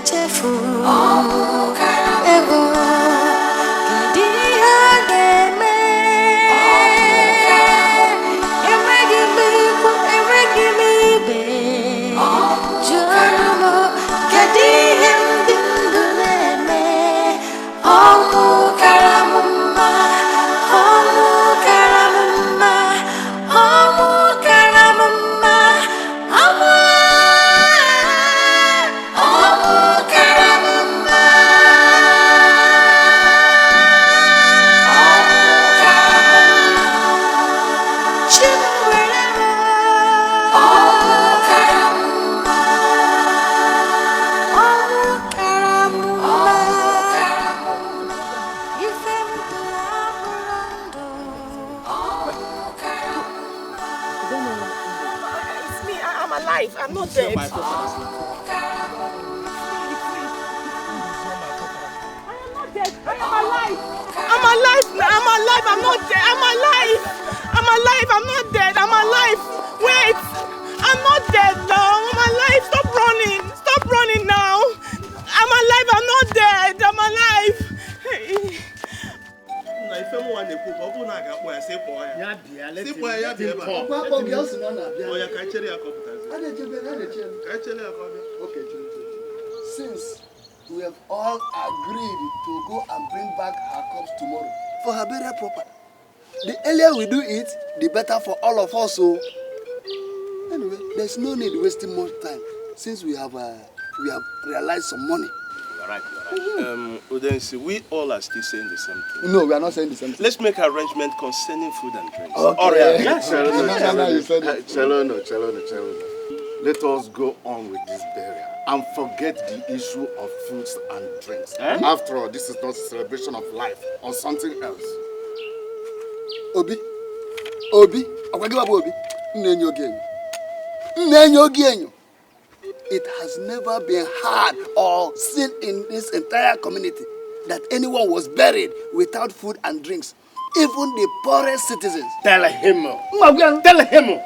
Chefu I'm not dead. My forefathers slept. I'm alive. I'm alive. I'm not dead. I'm alive. I'm alive. I'm not dead. I'm alive. Wait. I'm not dead now. I'm alive. Stop running. Stop running now. I'm alive. I'm not dead. I'm alive. If anyone they put up on a gap where I say boy. Yeah, dear. Let's see why you have to talk. Oh, you can't tell your competence. Okay, since we have all agreed to go and bring back her corpse tomorrow for her burial proper, the earlier we do it, the better for all of us. So, anyway, there's no need wasting more time since we have realized some money. You're right. Udensi, we all are still saying the same thing. No, we are not saying the same thing. Let's make arrangement concerning food and drinks. Okay. Chelono. Let us go on with this burial and forget the issue of foods and drinks. After all, this is not a celebration of life or something else. Obi, it has never been heard or seen in this entire community that anyone was buried without food and drinks. Even the poorest citizens. Tell him.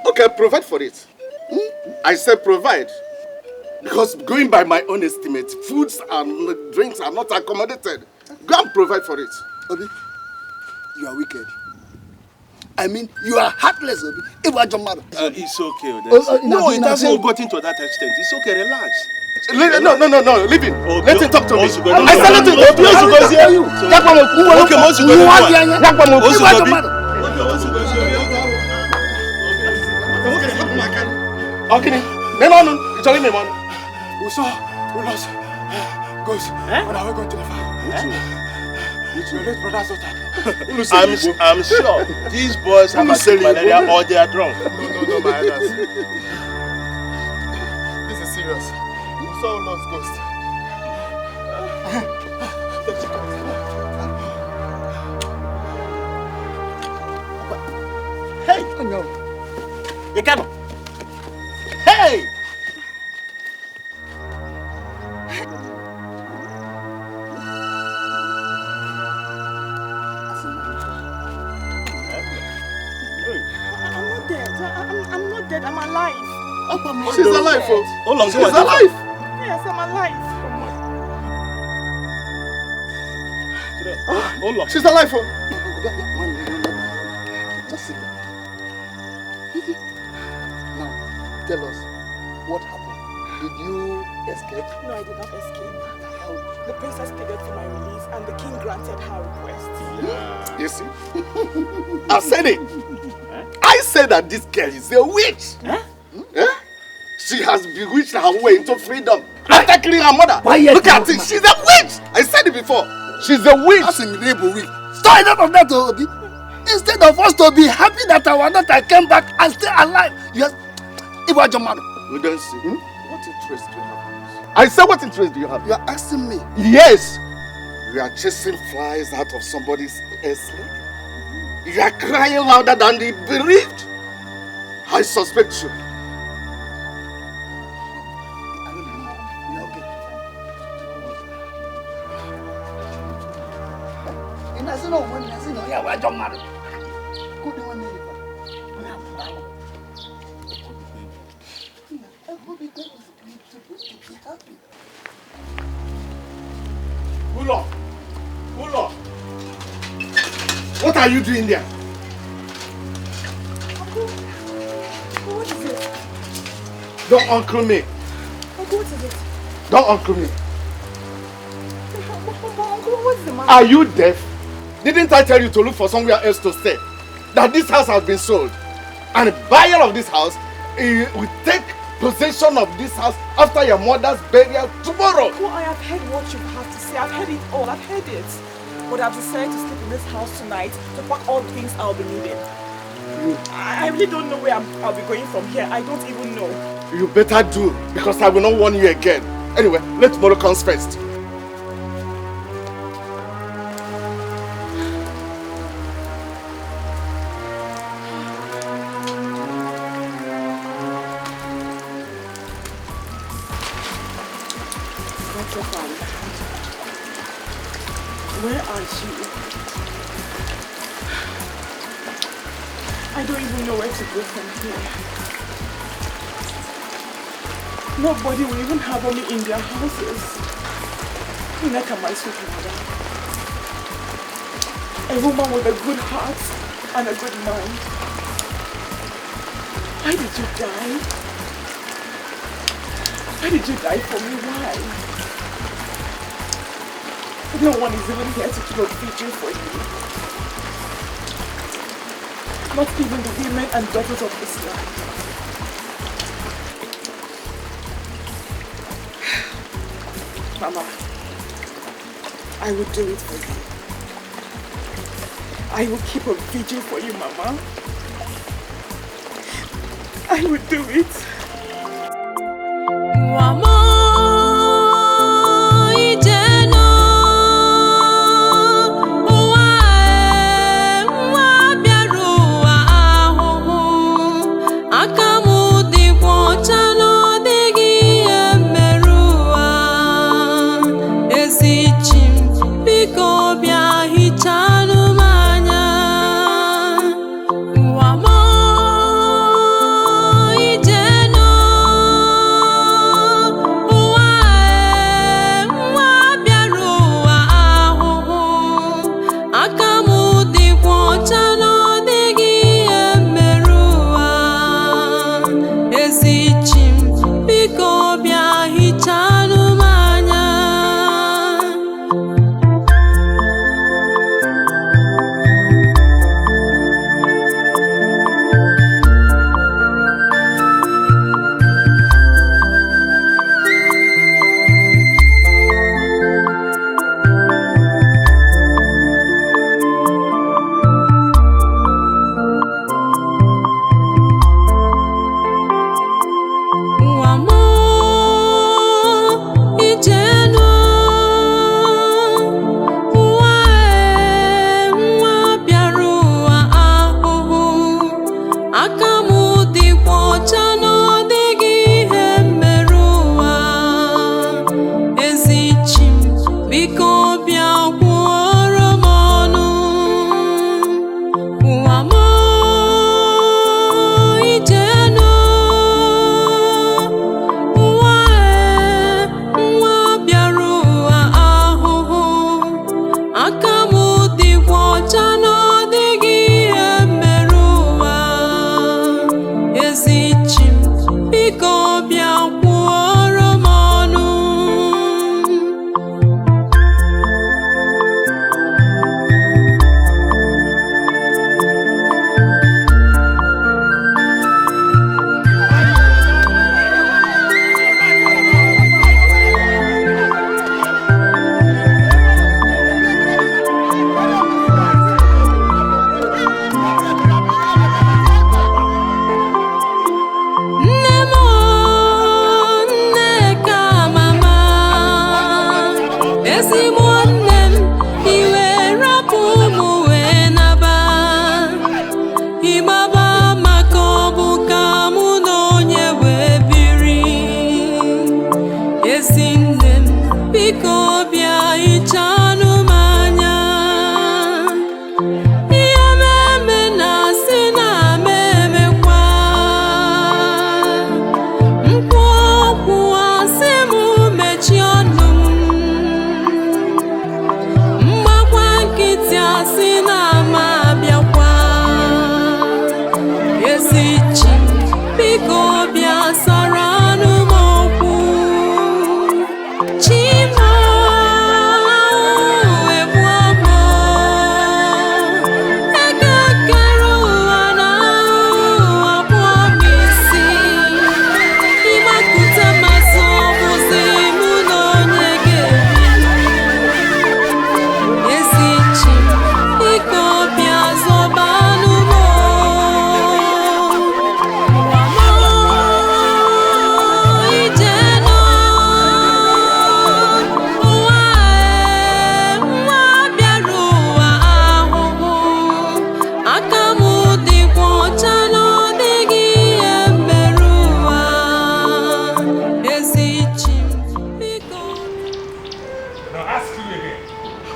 Okay, provide for it. I said provide. Because going by my own estimate, foods and drinks are not accommodated. Go and provide for it. Obi, you are wicked. I mean, you are heartless, Obi. It's okay. No, it hasn't gotten to that extent. It's okay, relax. No, leave him. Let him talk to me. I said let him talk to me. We lost goats on our way going to the farm. I'm sure these boys have acute malaria or they are drunk. No, my elders. This is serious. We saw lost ghosts. Hey! No. You come. Hey! I'm not dead. I'm alive. She's alive, folks. Hold on, she's alive. Yes, I'm alive. Hold on. She's alive, folks. Just sit down. Now, tell us what happened. Did you escape? No, I did not escape. The princess pleaded for my release and the king granted her request. Yeah. You see? I said it. I said that this girl is a witch. She has bewitched her way into freedom after killing her mother. Look at it. She's a witch. I said it before. She's a witch. That's incredible witch. Stop enough of that, Obi. Instead of us to be happy that our daughter came back and still alive, yes, it was your mother. We don't see. What interest do you have? I said, what interest do you have? You are asking me. Yes. You are chasing flies out of somebody's sleep. You are crying louder than the bereaved. I suspect you. What are you doing there? What is it? Don't uncle me. Uncle, what is it? Don't uncle me. Uncle, what's the matter? Are you deaf? Didn't I tell you to look for somewhere else to stay? That this house has been sold. And the buyer of this house will take possession of this house after your mother's burial tomorrow. Uncle, I have heard what you have to say. I've heard it all. I've heard it. But I've decided to sleep in this house tonight to pack all the things I'll be needing. I really don't know where I'll be going from here. I don't even know. You better do, because I will not warn you again. Anyway, let tomorrow comes first. better father. Where are you? I don't even know where to go from here. Nobody will even harbor me in their houses. Like my sweet mother. A woman with a good heart and a good mind. Why did you die? Why did you die for me? Why? No one is even here to keep a vigil for you. Not even the women and daughters of this land. Mama, I will do it for you. I will keep a vigil for you, Mama. I will do it. Mama.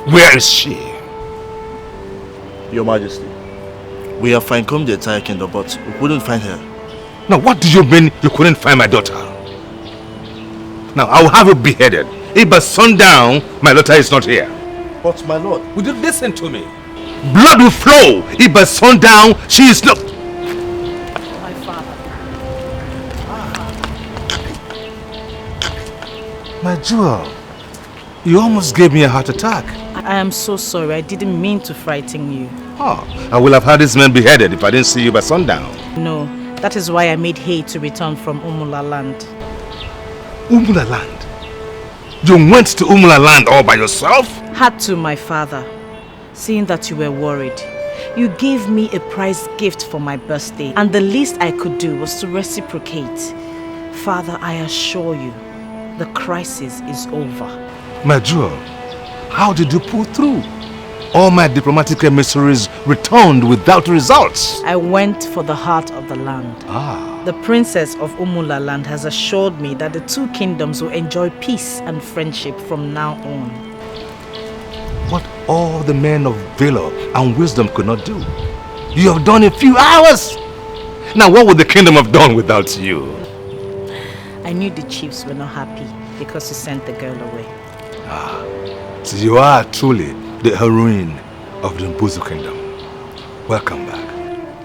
Where is she? Your Majesty, we have fine-combed the entire kingdom, but we couldn't find her. Now, what do you mean you couldn't find my daughter? Now, I will have you beheaded if by sundown my daughter is not here. But my lord... Would you listen to me? Blood will flow if by sundown she is not... My father. My jewel, you almost gave me a heart attack. I am so sorry. I didn't mean to frighten you. Oh, I will have had this man beheaded if I didn't see you by sundown. No, that is why I made haste to return from Umula land. Umula land? You went to Umula land all by yourself? Had to, my father. Seeing that you were worried, you gave me a prize gift for my birthday, and the least I could do was to reciprocate. Father, I assure you, the crisis is over. My jewel, how did you pull through? All my diplomatic emissaries returned without results. I went for the heart of the land. The princess of Umula land has assured me that the two kingdoms will enjoy peace and friendship from now on. What all the men of valor and wisdom could not do, you have done in a few hours. Now what would the kingdom have done without you? I knew the chiefs were not happy because you sent the girl away. So you are truly the heroine of the Mbuzu kingdom. Welcome back.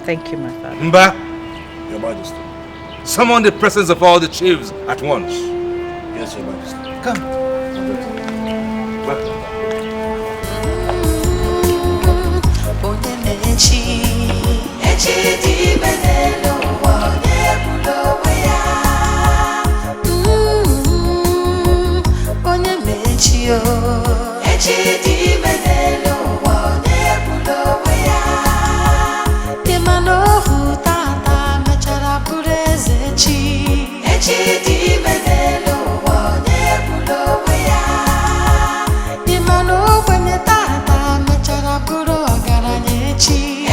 Thank you, my father. Mba, Your Majesty. summon the presence of all the chiefs at once. Yes, Your Majesty. Come. Welcome.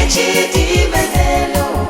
Echi di menelo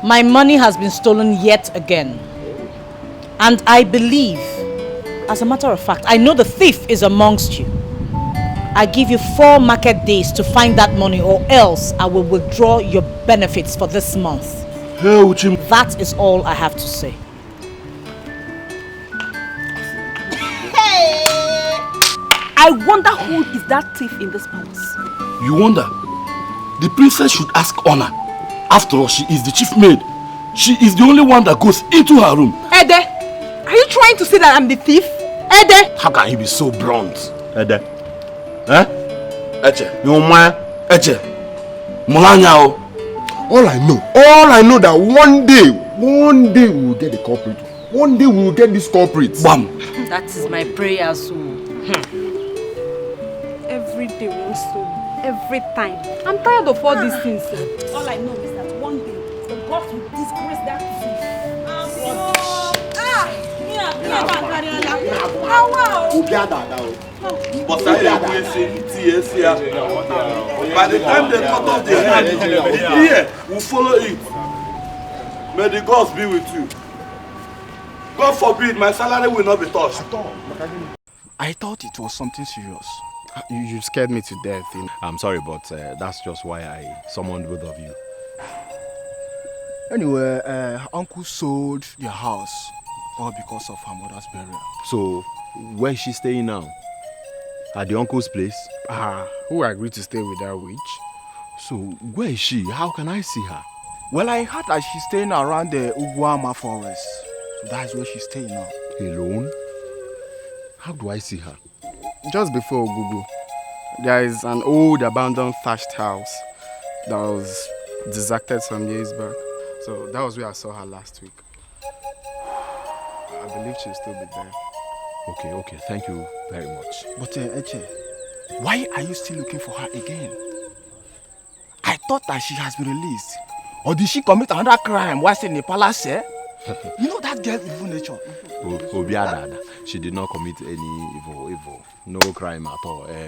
My money has been stolen yet again. And I believe, as a matter of fact, I know the thief is amongst you. I give you 4 market days to find that money, or else I will withdraw your benefits for this month. Hey, Uchim. That is all I have to say. Hey! I wonder who is that thief in this palace. You wonder? The princess should ask Honor. After all, she is the chief maid. She is the only one that goes into her room. Ede, are you trying to say that I'm the thief? Ede! How can he be so blunt? Ede. Eh? Eche. You man. Eche. Mulanya. All I know that one day we will get the culprit. One day we will get this culprit. Bam. That is my prayer, so. Every day one story. Every time. I'm tired of all these things. All I know is that one day the gods will disgrace that thief. By the time they cut off the head, the ear will follow it. May the gods be with you. God forbid my salary will not be touched. I thought it was something serious. You scared me to death. I'm sorry, but that's just why I summoned both of you. Anyway, Uncle sold their house all because of her mother's burial. So, where is she staying now? At the uncle's place? Who agreed to stay with that witch? So, where is she? How can I see her? Well, I heard that she's staying around the Uguama forest. So that's where she's staying now. Alone? How do I see her? Just before Ogugu, there is an old abandoned thatched house that was deserted some years back. So that was where I saw her last week. I believe she'll still be there. Okay, thank you very much. But Eche, why are you still looking for her again? I thought that she has been released. Or did she commit another crime whilst in the palace? You know that girl's evil nature. Obiadada, she did not commit any evil. No crime at all. I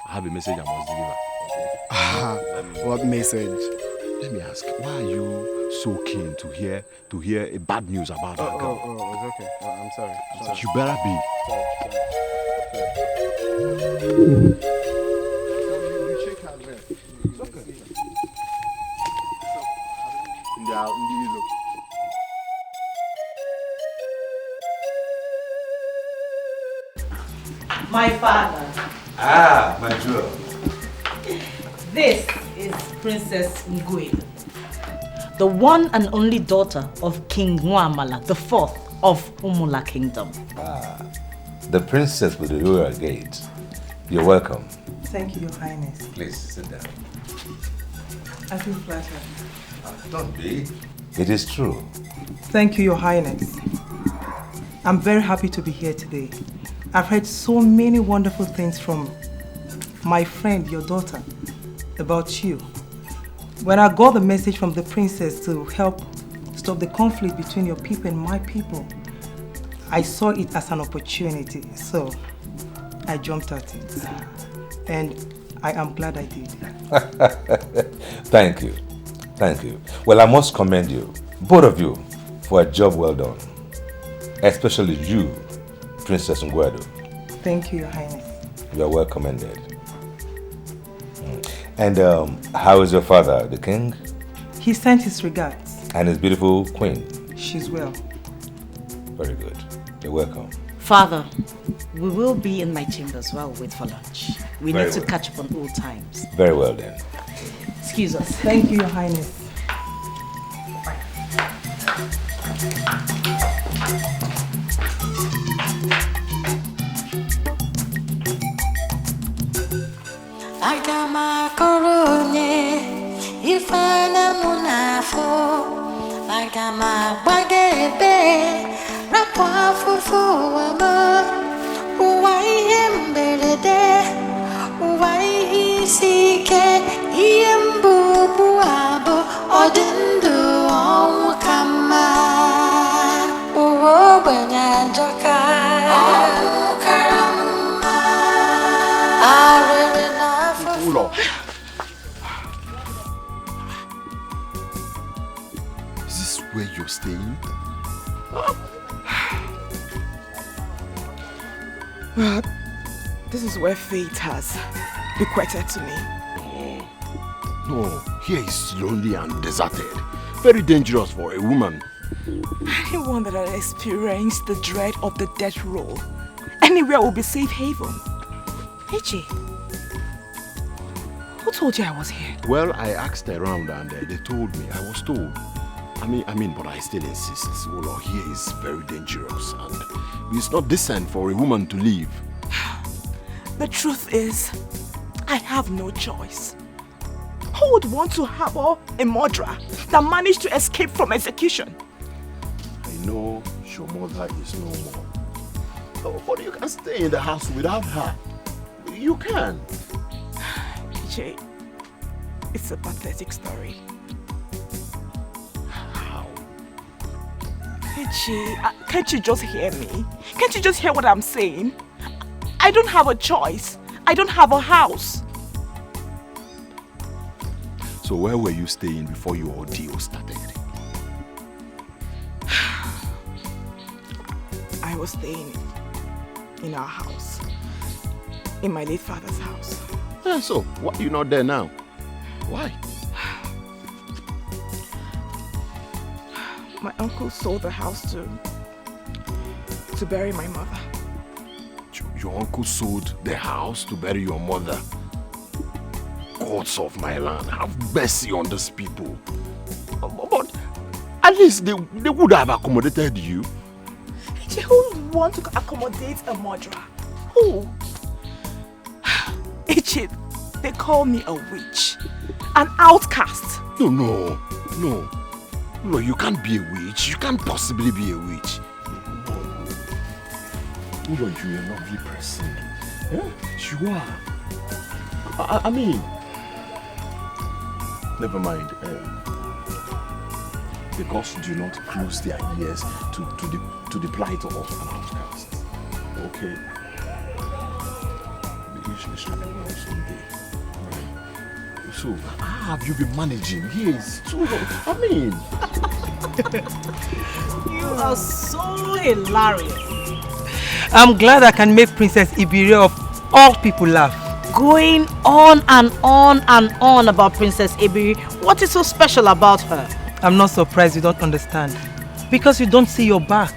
have a message I must deliver. What message? Let me ask, why are you so keen to hear a bad news about that girl? It's okay. I'm sorry. You better be. It's okay. My father. My jewel. This is Princess Ngwe, the one and only daughter of King Nwamala, the 4th of Umula Kingdom. The princess with the royal gate. You're welcome. Thank you, Your Highness. Please sit down. I feel flattered. Don't be. It is true. Thank you, Your Highness. I'm very happy to be here today. I've heard so many wonderful things from my friend, your daughter, about you. When I got the message from the princess to help stop the conflict between your people and my people, I saw it as an opportunity, so I jumped at it. And I am glad I did. Thank you. Well, I must commend you, both of you, for a job well done. Especially you, Princess Ngwedo. Thank you, Your Highness. You are well commended. And how is your father, the king? He sent his regards. And his beautiful queen? She's well. Very good. You're welcome. Father, we will be in my chambers while we wait for lunch. We Very need to well. catch up on old times. Very well then. Excuse us. Thank you, Your Highness. Aga m akọrọ onye ife na-amụ n'afọ. Aga m agbaga ebe rapụ afụfụ ụwa m. Ụwa ihe mberede, ụwa ihe isi ike, ihe mbụ ugbu a bụ ọdị ndụ ọnwụ ka mma. Ụwa ogbenye ajọka, ọnwụ kara mma. Arịrị n'afọ. where you're staying? Well, this is where fate has bequeathed to me. No, here is lonely and deserted. Very dangerous for a woman. Anyone that has experienced the dread of the death row, anywhere will be safe haven. Echi, who told you I was here? Well, I asked around and they told me. I was told. I mean, but I still insist. Well, here is very dangerous and it's not decent for a woman to leave. The truth is, I have no choice. Who would want to harbor a murderer that managed to escape from execution? I know your mother is no more. Oh, but you can stay in the house without her. You can. Jay, it's a pathetic story. How? Jay, can't you just hear me? Can't you just hear what I'm saying? I don't have a choice. I don't have a house. So where were you staying before your ordeal started? I was staying in our house. In my late father's house. Yeah, so why are you not there now? Why? My uncle sold the house to bury my mother. Your uncle sold the house to bury your mother? Gods of my land, have mercy on these people. But at least they would have accommodated you. Who would want to accommodate a murderer? Who? Ichid, they call me a witch. An outcast. No, you can't be a witch. You can't possibly be a witch. You're a lovely person. Yeah, you are. I mean, never mind. The gods do not close their ears to the plight of an outcast. Okay? It shall be well someday. Right. So, how have you been managing? Yes. So, I mean... You are so hilarious. I'm glad I can make Princess Ibiri of all people laugh. Going on and on and on about Princess Ibiri. What is so special about her? I'm not surprised you don't understand. Because you don't see your back.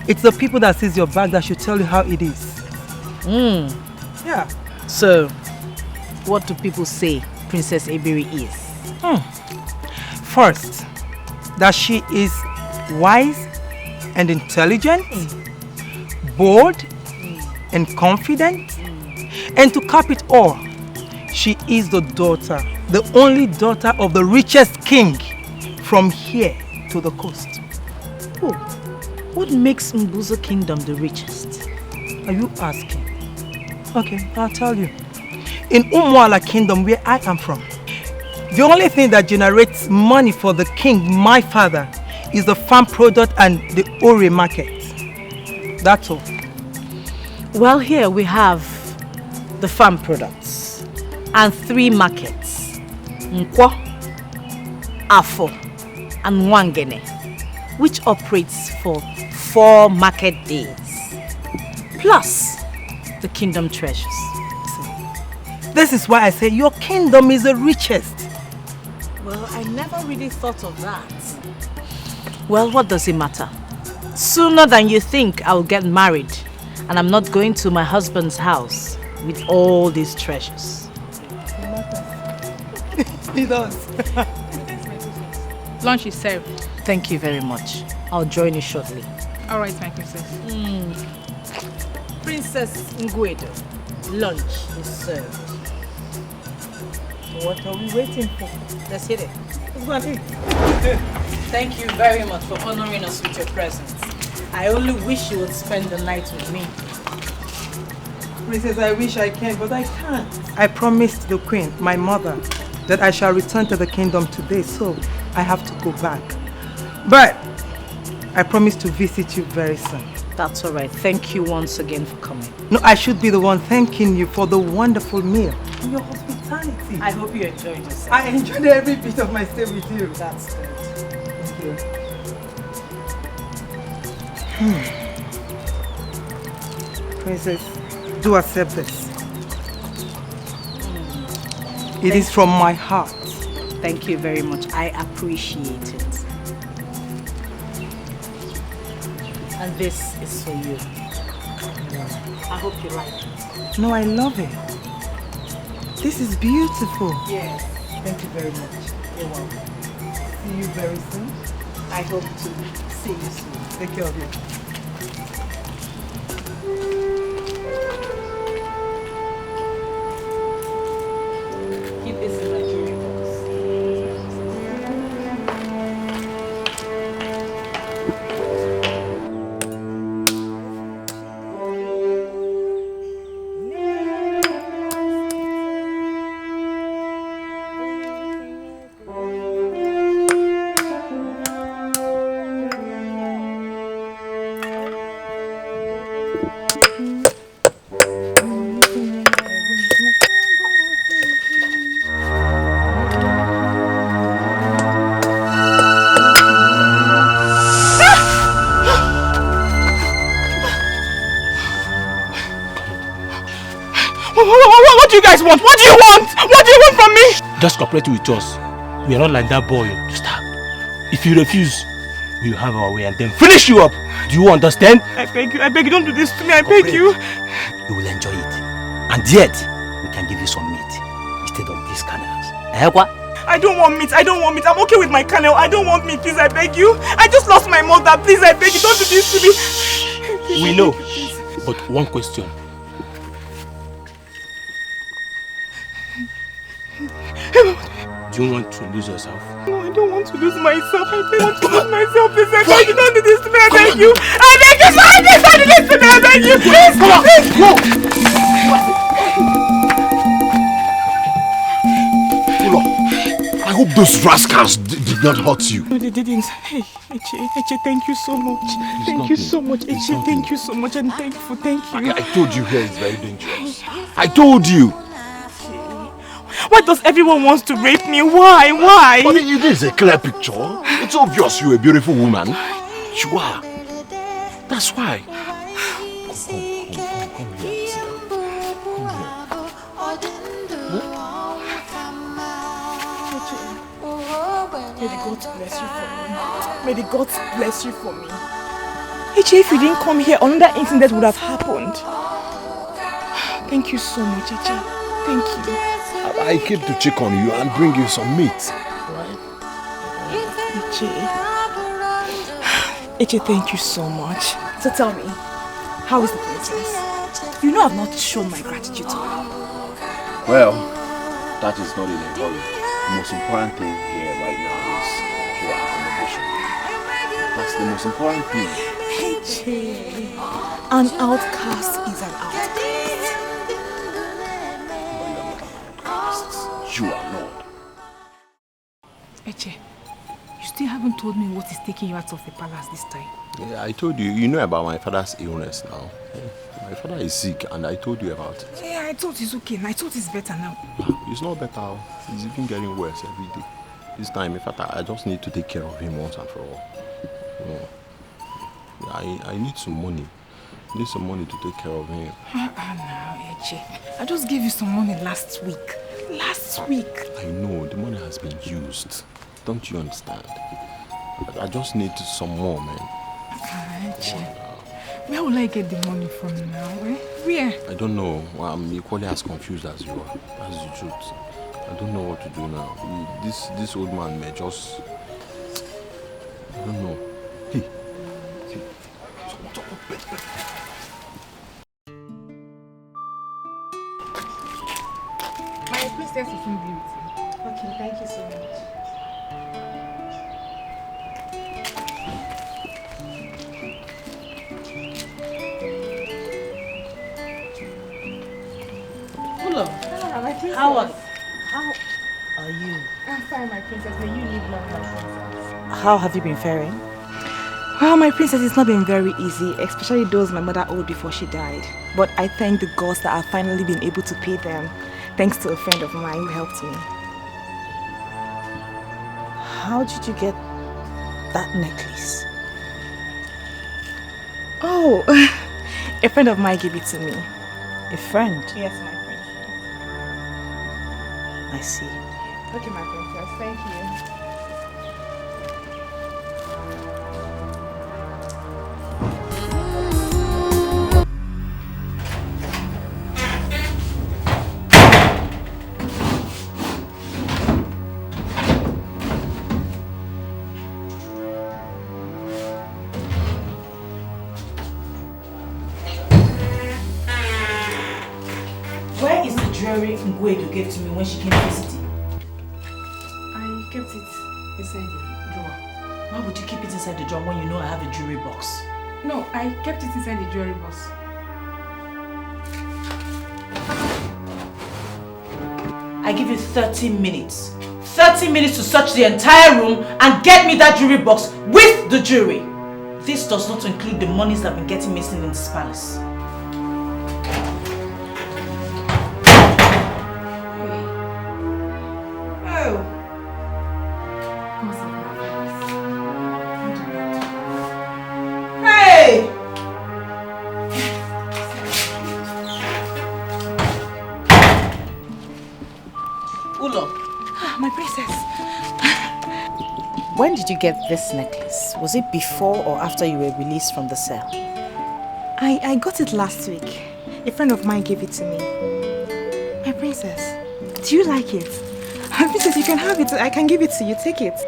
It's the people that sees your back that should tell you how it is. Yeah. So, what do people say Princess Ibiri is? First, that she is wise and intelligent, bold and confident, and to cap it all, she is the only daughter of the richest king from here to the coast. Oh, what makes Mbuzo Kingdom the richest? Are you asking? Okay, I'll tell you. In Umuala Kingdom, where I am from, the only thing that generates money for the king, my father, is the farm product and the Ore market. That's all. Well, here we have the farm products and 3 markets. Nkwo, Afo, and Wangene, which operates for 4 market days. Plus the kingdom treasures. This is why I say your kingdom is the richest. Well, I never really thought of that. Well, what does it matter? Sooner than you think, I will get married. And I'm not going to my husband's house with all these treasures. He does. Lunch is served. Thank you very much. I'll join you shortly. All right, my princess. Princess Nguedo, lunch is served. What are we waiting for? Let's hit it. Let's go and eat. Thank you very much for honoring us with your presence. I only wish you would spend the night with me. Princess, I wish I can, but I can't. I promised the queen, my mother, that I shall return to the kingdom today, so I have to go back. But I promise to visit you very soon. That's all right. Thank you once again for coming. No, I should be the one thanking you for the wonderful meal and your hospitality. I hope you enjoyed yourself. I enjoyed every bit of my stay with you. That's good. Thank you. Princess, do accept this. It is from my heart. Thank you very much. I appreciate it. And this is for you. I hope you like it. No, I love it. This is beautiful. Yes. Thank you very much. You're welcome. See you very soon. I hope to see you soon. Take care of you. Keep this in Nigerian box. What do you guys want? What do you want? What do you want from me? Just cooperate with us. We are not like that boy. If you refuse, we will have our way and then finish you up. Do you understand? I beg you, don't do this to me, I beg you. You will enjoy it. And yet, we can give you some meat instead of these canals. I don't want meat, I'm okay with my kernel. I don't want meat, please, I beg you. I just lost my mother, please, I beg you, don't do this to me. We know, but one question. Do you want to lose yourself? No, I don't want to lose myself. I don't want to lose myself. Please, I beg you, don't do this to me. I beg you. I beg you, please, don't do this to me. I beg you, please. Come on, go. I hope those rascals did not hurt you. No, they didn't. Hey, Eche, thank you so much. Thank you so much, Eche. Thank you so much. I'm thankful. Thank you. I told you here is very dangerous. I told you. Why does everyone want to rape me? Why? Why? But it is a clear picture. It's obvious you're a beautiful woman. You are. That's why. Come here. May the gods bless you for me. May the gods bless you for me. Eche, if you didn't come here, another incident would have happened. Thank you so much, Eche. Thank you. I came to check on you and bring you some meat. Eche, thank you so much. So tell me, how is the princess? You know I've not shown my gratitude to her. Well, that is not in a hurry. The most important thing here right now is your accommodation. That's the most important thing. Eche, an outcast is an outcast. You are not. Eche, you still haven't told me what is taking you out of the palace this time. Yeah, I told you. You know about my father's illness now. My father is sick and I told you about it. Yeah, I thought it's okay. I thought it's better now. It's not better. It's even getting worse every day. This time, in fact, I just need to take care of him once and for all. You know, I need some money. I need some money to take care of him. Now, Eche, I just gave you some money last week. Last week. I know, the money has been used. Don't you understand? I just need some more, man. Eche, where will I get the money from now? Eh? Where? I don't know. I'm equally as confused as you are. That's the truth. I don't know what to do now. This old man may just... I don't know. Hey. My princess will soon be with you. Okay, thank you so much. Hello. My princess. How are you? I'm fine, my princess. May you live long, my princess. How have you been faring? Well, my princess, it's not been very easy, especially those my mother owed before she died. But I thank the gods that I've finally been able to pay them, thanks to a friend of mine who helped me. How did you get that necklace? Oh, a friend of mine gave it to me. A friend? Yes, my friend. I see. Okay, my princess. Thank you. Where is the jewelry Ini Edo gave to me when she came visiting? I kept it inside the drawer. Why would you keep it inside the drawer when you know I have a jewelry box? No, I kept it inside the jewelry box. I give you 30 minutes. 30 minutes to search the entire room and get me that jewelry box with the jewelry. This does not include the monies that have been getting missing in this palace. When did you get this necklace? Was it before or after you were released from the cell? I got it last week. A friend of mine gave it to me. My princess, do you like it? Princess, you can have it. I can give it to you. Take it.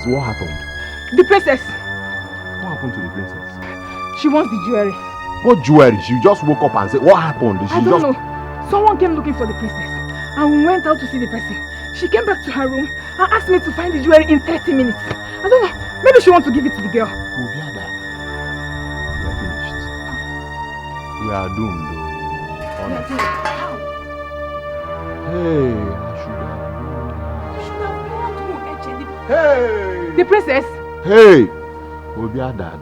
What happened? The princess. What happened to the princess? She wants the jewelry. What jewelry? She just woke up and said, what happened? I don't know. Someone came looking for the princess and we went out to see the person. She came back to her room and asked me to find the jewelry in 30 minutes. I don't know. Maybe she wants to give it to the girl. Obiada, we are finished. We are doomed. Hey, Hey! The princess! Hey! Obiada.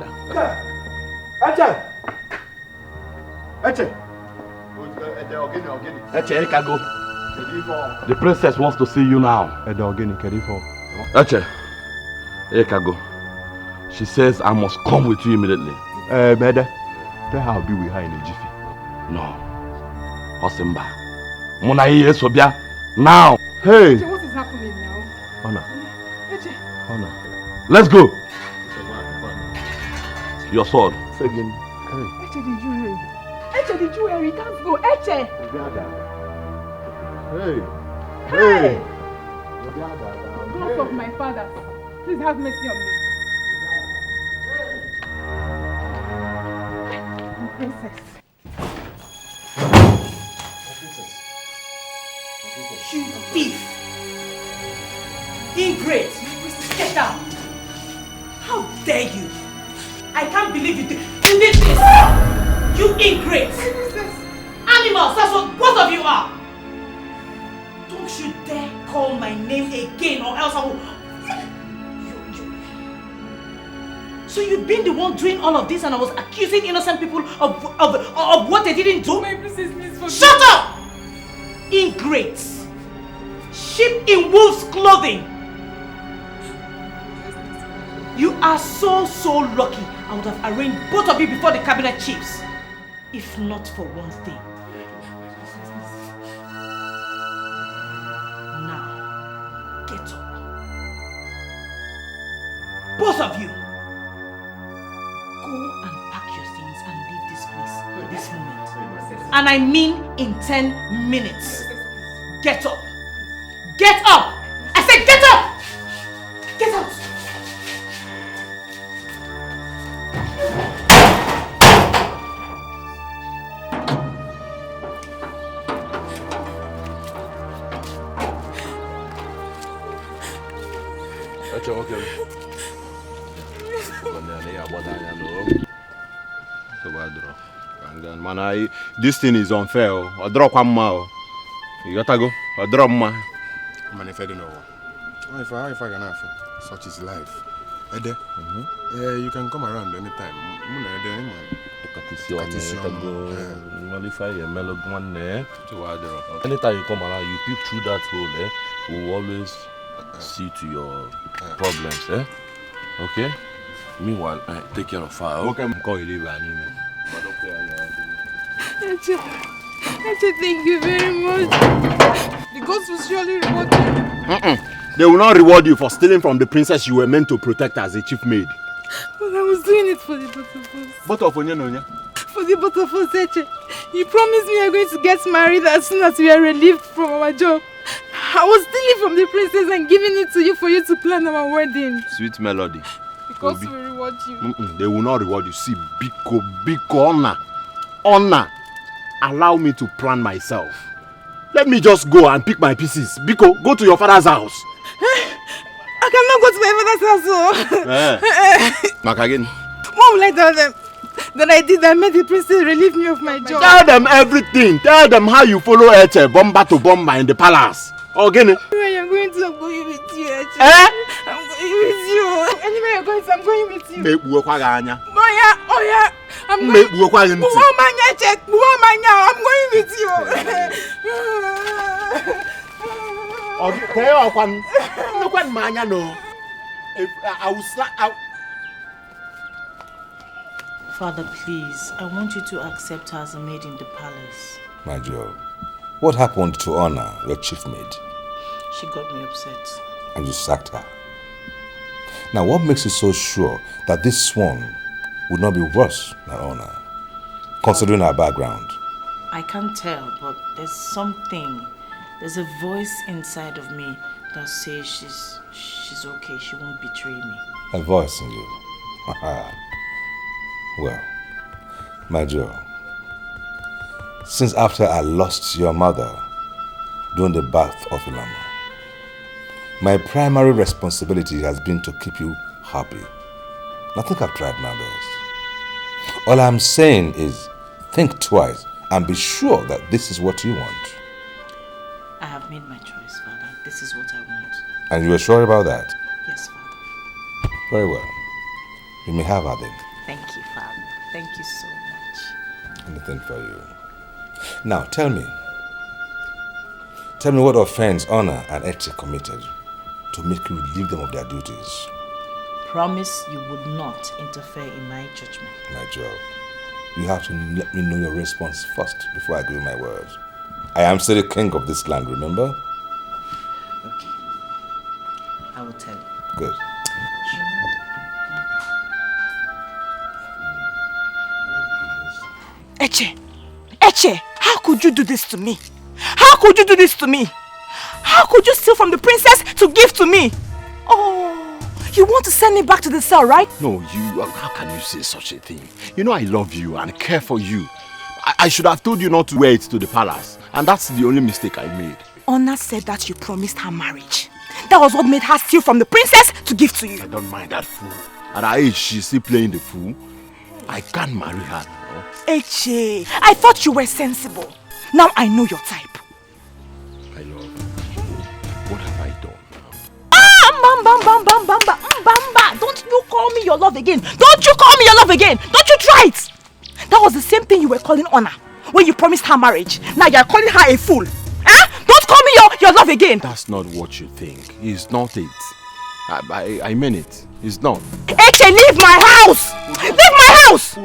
Eche, go. The princess wants to see you now. Eche, go. She says I must come with you immediately. Mede, tell her I'll be with her in a jiffy. No. Osimba. Muna iye sobia now. Hey! What is happening now? Honor. Let's go. Your sword. Again. Eche the jewelry. Eche the jewelry. Can't go. Eche. Hey. God of my father, please have mercy on me. My princess. You thief! Ingrate! Get down! How dare you! I can't believe you did this! You ingrate! Animals, that's what both of you are! Don't you dare call my name again or else I will... So you've been the one doing all of this and I was accusing innocent people of what they didn't do? My princess, please forgive me. Shut up! Ingrates! Sheep in wolf's clothing! You are so lucky I would have arranged both of you before the cabinet chiefs. If not for one thing. Now, get up. Both of you. Go and pack your things and leave this place this moment. And I mean in 10 minutes. Get up. Get up! I said get up! Get out! Man, this thing is unfair. I draw one more. You gotta go. Drama. Man, if I don't know. If I can have such is life. Ede, you can come around anytime. Anytime you come around, you peep through that hole, we will always see to your problems, Okay? Meanwhile, take care of her. Okay, call you leave an email. Thank you very much. The gods will surely reward you. They will not reward you for stealing from the princess you were meant to protect as a chief maid. But I was doing it for the both of us. Both of you, For the both of us, Eche. You promised me you were going to get married as soon as we are relieved from our job. I was stealing from the princess and giving it to you for you to plan our wedding. Sweet melody. Because we reward you. They will not reward you. See, Biko, honor. Allow me to plan myself. Let me just go and pick my pieces. Biko, go to your father's house. I cannot go to my father's house. Back again. What will I tell them? That I did that made the princess relieve me of my job. Tell them everything. Tell them how you follow Eche bomba to bomba in the palace. Again. Anywhere you're going to, I'm going with you, Eche. I'm going with you. Anywhere you're going to, I'm going with you. I'm going. I'm going with you. Father, please, I want you to accept her as a maid in the palace. My Joe, what happened to Honor, your chief maid? She got me upset. And you sacked her. Now, what makes you so sure that this one would not be worse than Honor, considering her background? I can't tell, but there's a voice inside of me that says she's okay, she won't betray me. A voice in you? Well, my Joe, since after I lost your mother during the birth of Ilama, my primary responsibility has been to keep you happy. I think I've tried my best. All I'm saying is, think twice and be sure that this is what you want. I have made my choice, Father. This is what I want. And you are sure about that? Yes, Father. Very well. You may have her then. Thank you, Father. Thank you so much. Anything for you. Now, tell me what offense Honor and Eche committed to make you relieve them of their duties. Promise you would not interfere in my judgment. My Joe, you have to let me know your response first before I give you my word. I am still the king of this land, remember? Okay. I will tell you. Good. Eche, how could you do this to me? How could you do this to me? How could you steal from the princess to give to me? Oh, you want to send me back to the cell, right? No, how can you say such a thing? You know I love you and care for you. I should have told you not to wear it to the palace. And that's the only mistake I made. Honor said that you promised her marriage. That was what made her steal from the princess to give to you. I don't mind that fool. At her age, she's still playing the fool. I can't marry her now. Eche, I thought you were sensible. Now I know your type. I love you. What have I done now? Don't you call me your love again. Don't you call me your love again. Don't you try it. That was the same thing you were calling Honor when you promised her marriage. Now you are calling her a fool. Don't call me your love again. That's not what you think. It's not it. I mean it. It's not. Eche, leave my house! Leave my house!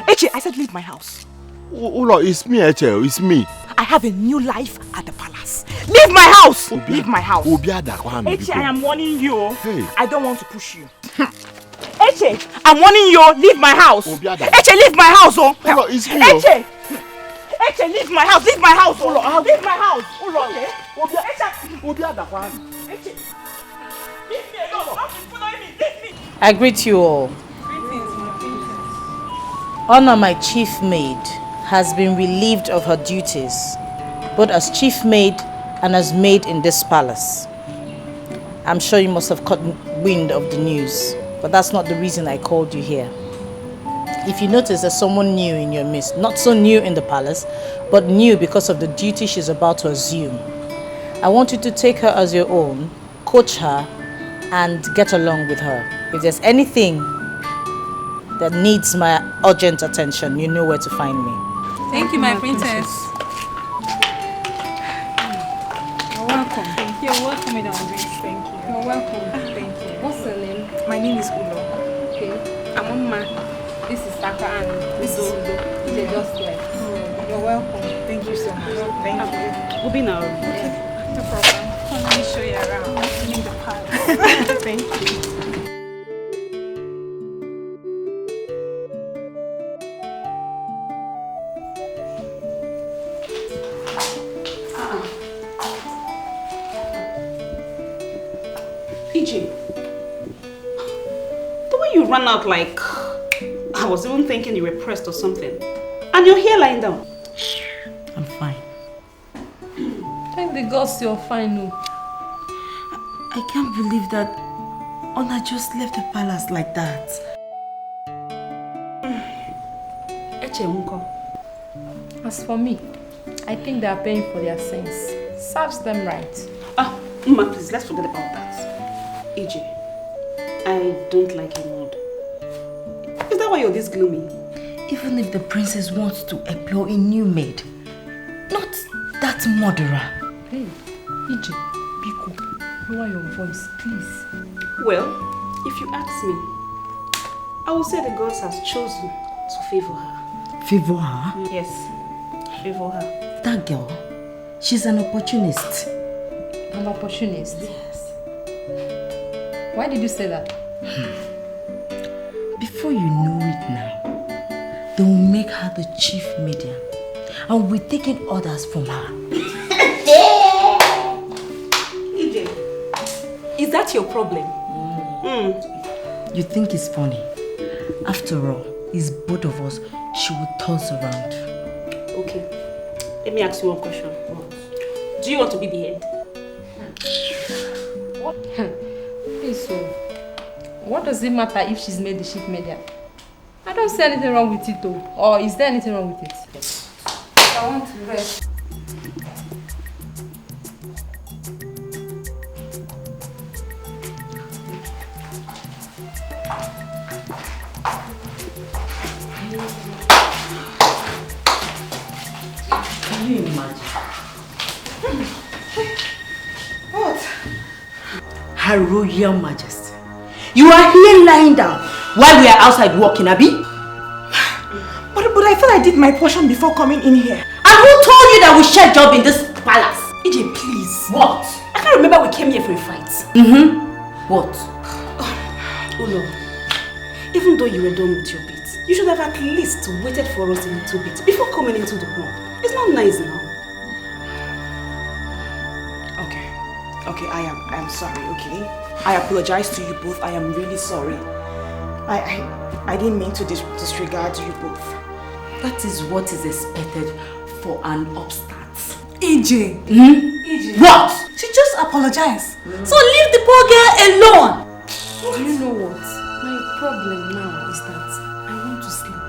Eche, I said leave my house. Olo, it's me, Eche. It's me. I have a new life at the palace. Leave my house! Leave my house. Eche, I am warning you. Hey. I don't want to push you. Eche, I'm warning you. Leave my house. Eche, leave my house. Oh. Olo, it's me. Eche! Eche, leave my house. Leave my house. Olo, leave my house. Olo, okay? Eche. Leave me alone. Don't be following me. Leave me. I greet you all. Honor, my chief maid, has been relieved of her duties, both as chief maid and as maid in this palace. I'm sure you must have caught wind of the news, but that's not the reason I called you here. If you notice there's someone new in your midst, not so new in the palace, but new because of the duty she's about to assume. I want you to take her as your own, coach her, and get along with her. If there's anything that needs my urgent attention, you know where to find me. Thank you, my princess. You're welcome. Thank you. You're welcome, Madam Grace. Thank you. You're welcome. Thank you. What's your name? My name is Ulo. Okay. I'm Amma. This is Saka and this is Udo. They just left. You're welcome. Thank you so much. Thank you. We'll be now. Okay. No problem. Come, let me show you around. I'm in the palace. Thank you. EJ, the way you ran out like I was even thinking you were pressed or something. And you're here lying down. I'm fine. Thank the gods you're fine, no. I can't believe that Ona just left the palace like that. As for me, I think they are paying for their sins. Serves them right. Ah, Uma, please, let's forget about that. EJ, I don't like your mood. Is that why you're this gloomy? Even if the princess wants to employ a new maid, not that murderer. Hey, EJ, Biko, lower your voice, please. Well, if you ask me, I will say the gods has chosen to favor her. Favor her? Yes, favor her. That girl, she's an opportunist. An opportunist? Yes. Why did you say that? Before you know it now, they will make her the chief medium and we're taking orders from her. EJ, is that your problem? You think it's funny? After all, it's both of us she will toss around. Okay, let me ask you one question. Do you want to be the head? Hey, so, what does it matter if she's made the chief medium? I don't see anything wrong with it though. Or is there anything wrong with it? I want to rest. Can you imagine? What? Her Royal Majesty. You are here lying down while we are outside walking, Abi? But I thought I did my portion before coming in here. And who told you that we share job in this palace? EJ, please. What? I can't remember we came here for a fight. What? Ulo, even though you were done with your bit, you should have at least waited for us a little bit before coming into the room. It's not nice now. Okay, I am sorry, okay? I apologize to you both. I am really sorry. I didn't mean to disregard you both. That is what is expected for an upstart. EJ. EJ. What? She just apologized. So leave the poor girl alone. Do you know what? My problem now is that I want to sleep.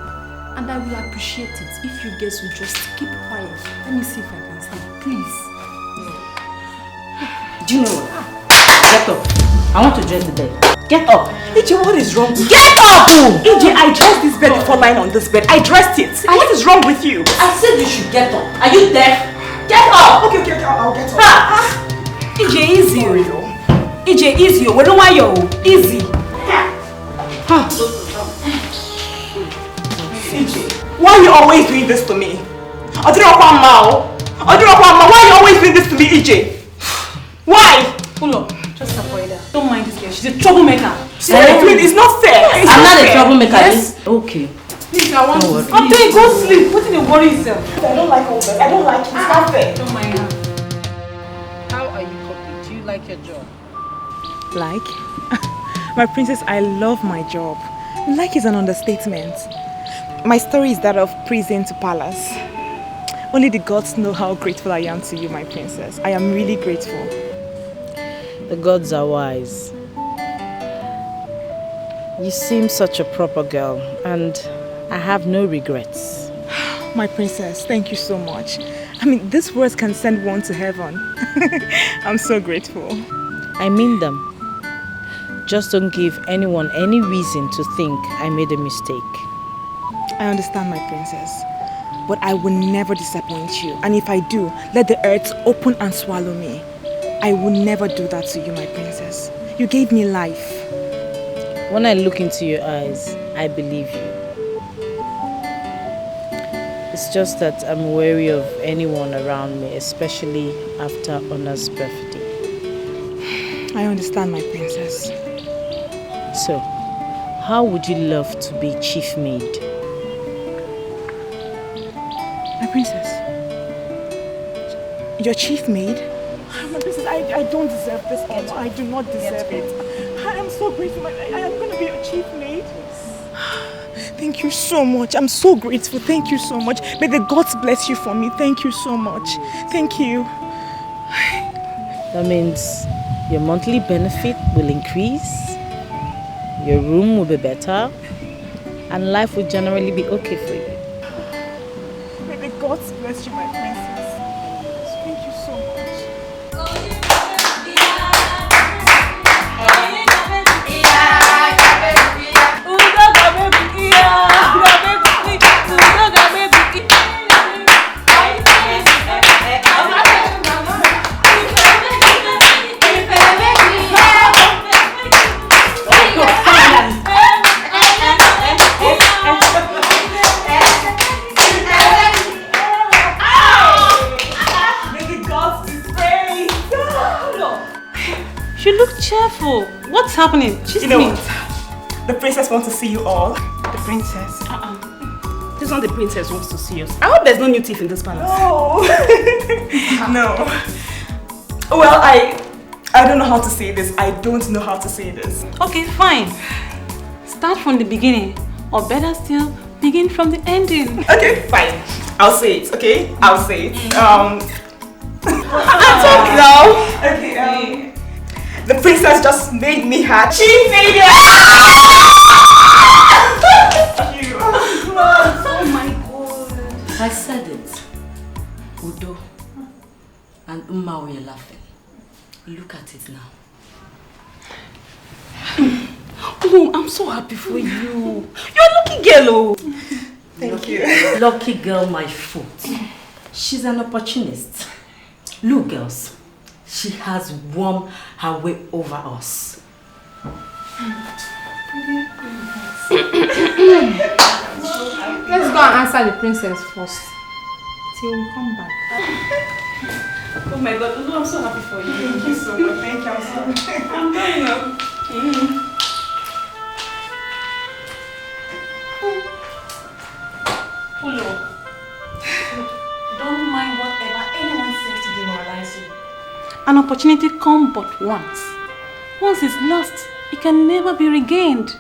And I will appreciate it if you guys will just keep quiet. Let me see if I can sleep. Please. Do you know what? Get up. I want to dress the bed. Get up. EJ, what is wrong with you? Get up! EJ, I dressed this bed before lying on this bed. I dressed it. What is wrong with you? I said you should get up. Are you deaf? Get up! Okay, I'll get up. EJ, easy. EJ, easy. We don't want you. Easy. EJ, why are you always doing this to me? Why are you always doing this to me, EJ? Why? Ulo, just avoid her. Don't mind this girl. She's a troublemaker. It's not fair. I'm not a troublemaker. Yes. Okay. Please, I want to sleep. I'm doing go sleep. What did you worry yourself? I don't like all that. I don't like it. It's not fair. Don't mind her. How are you coping? Do you like your job? Like? My princess, I love my job. Like is an understatement. My story is that of prison to palace. Only the gods know how grateful I am to you, my princess. I am really grateful. The gods are wise. You seem such a proper girl, and I have no regrets. My princess, thank you so much. I mean, these words can send one to heaven. I'm so grateful. I mean them. Just don't give anyone any reason to think I made a mistake. I understand, my princess. But I will never disappoint you. And if I do, let the earth open and swallow me. I will never do that to you, my princess. You gave me life. When I look into your eyes, I believe you. It's just that I'm wary of anyone around me, especially after Honor's birthday. I understand, my princess. So, how would you love to be chief maid? My princess? Your chief maid? My princess, I don't deserve this honor. I do not deserve it. I am so grateful. I am going to be your chief maid. Thank you so much. I'm so grateful. Thank you so much. May the gods bless you for me. Thank you so much. Thank you. That means your monthly benefit will increase, your room will be better, and life will generally be okay for you. May the gods bless you, my princess. Thank you so much. You look cheerful. What's happening? She's You know what? The princess wants to see you all. The princess. This one, the princess wants to see us. I hope there's no new thief in this palace. No. No. Well, I don't know how to say this. I don't know how to say this. Okay, fine. Start from the beginning. Or better still, begin from the ending. Okay, fine. I'll say it, okay? I'll say it. I'll talk now. Okay, the princess just made me her chief maid. Oh my God. I said it. Udo and Umma were laughing. Look at it now. Oh, I'm so happy for you. You're a lucky girl, oh. Thank you. Lucky girl, my foot. She's an opportunist. Look, girls. She has wormed her way over us. Let's go and answer the princess first. Till we come back. Oh my God, Udo, I'm so happy for you. Thank you so much. Thank you. I'm going up. Udo, don't mind whatever anyone says to demoralize you. An opportunity comes but once. Once it's lost, it can never be regained.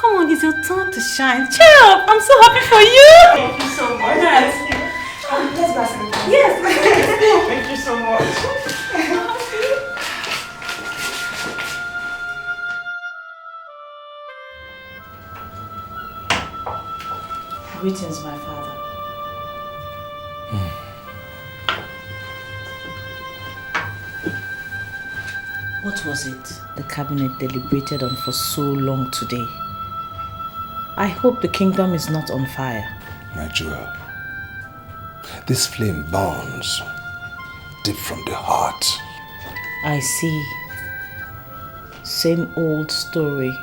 Come on, it's your turn to shine. Cheer up! I'm so happy for you! Thank you so much. Thank you. Let's go see the princess. Yes. Thank you so much. Greetings, my father. What was it the cabinet deliberated on for so long today? I hope the kingdom is not on fire. My jewel, this flame burns deep from the heart. I see. Same old story.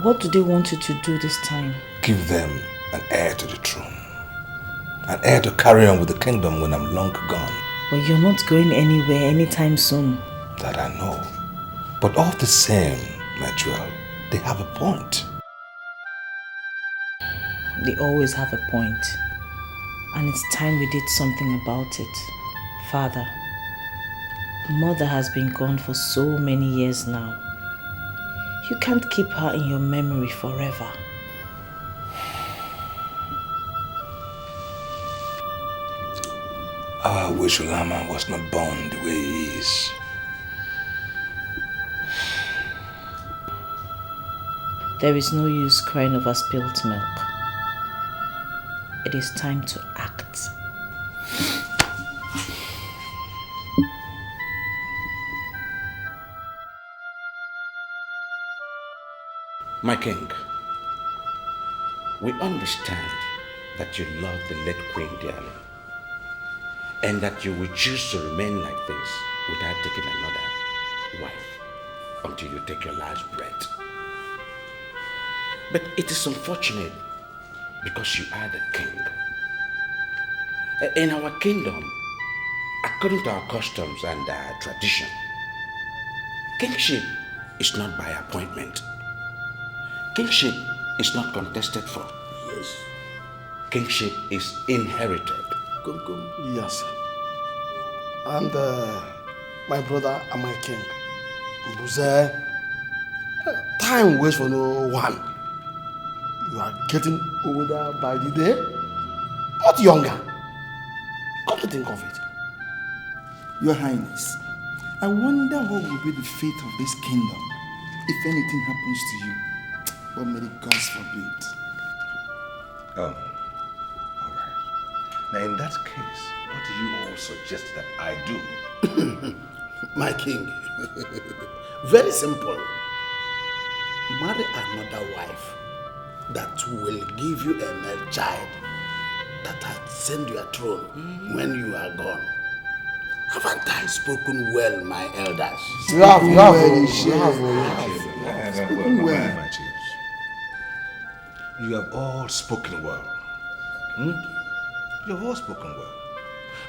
What do they want you to do this time? Give them an heir to the throne. An heir to carry on with the kingdom when I'm long gone. But you're not going anywhere anytime soon. That I know. But all the same, my jewel, they have a point. They always have a point. And it's time we did something about it. Father, Mother has been gone for so many years now. You can't keep her in your memory forever. I wish Ulama was not born the way he is. There is no use crying over spilt milk. it is time to act. My king, we understand that you love the late queen dearly, and that you will choose to remain like this without taking another wife until you take your last breath. But it is unfortunate because you are the king. In our kingdom, according to our customs and our tradition, kingship is not by appointment. Kingship is not contested for. Yes. Kingship is inherited. Yes. And my brother and my king, Mbuze, time waits for no one. You are getting older by the day, not younger. Come to think of it. Your Highness, I wonder what will be the fate of this kingdom if anything happens to you. But may the gods forbid. Oh, all right. Now, in that case, what do you all suggest that I do? My king, very simple. Marry another wife that will give you a male child that has sent your throne when you are gone. Haven't I spoken well, my elders? You have. Spoken well, my chiefs. You have all spoken well. You have all spoken well.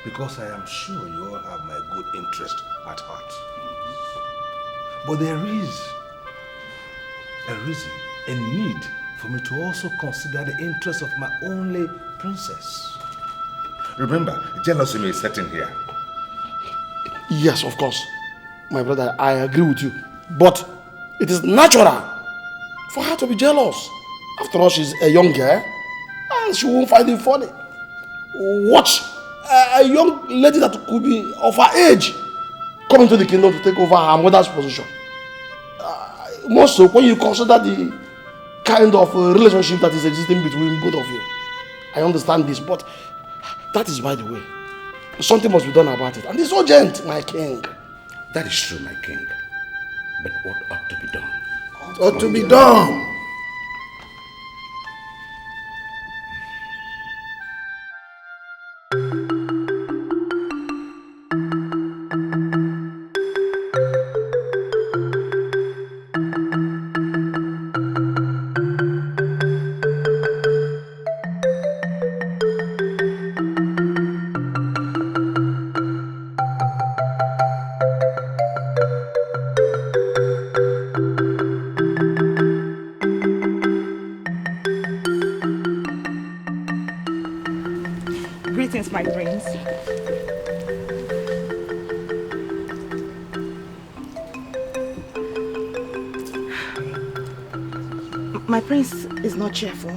Because I am sure you all have my good interest at heart. But there is a reason, a need for me to also consider the interest of my only princess. Remember, jealousy may set in here. Yes, of course. My brother, I agree with you. But it is natural for her to be jealous. After all, she's a young girl and she won't find it funny. Watch a young lady that could be of her age come into the kingdom to take over her mother's position. More so when you consider the kind of relationship that is existing between both of you. I understand this, but that is by the way. Something must be done about it. And it's urgent, my king. That is true, my king. But what ought to be done? Ought to be done. Greetings, my prince. My prince is not cheerful.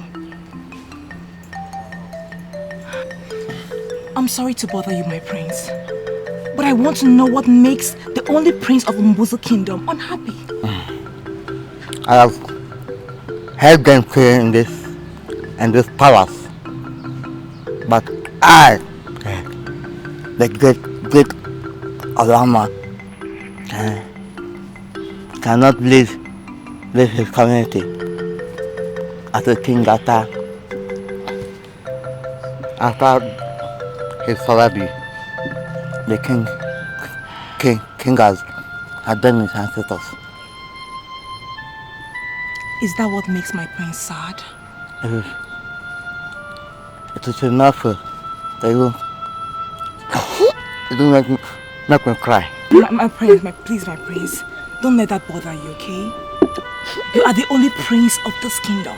I'm sorry to bother you, my prince. But I want to know what makes the only prince of Mbuzu kingdom unhappy. I have held them here in this palace. But I, the great Olama, cannot leave his community as a king after his father, the king has done his ancestors. Is that what makes my prince sad? It is enough that you don't make me cry. My prince, please, my prince, don't let that bother you, okay? You are the only prince of this kingdom.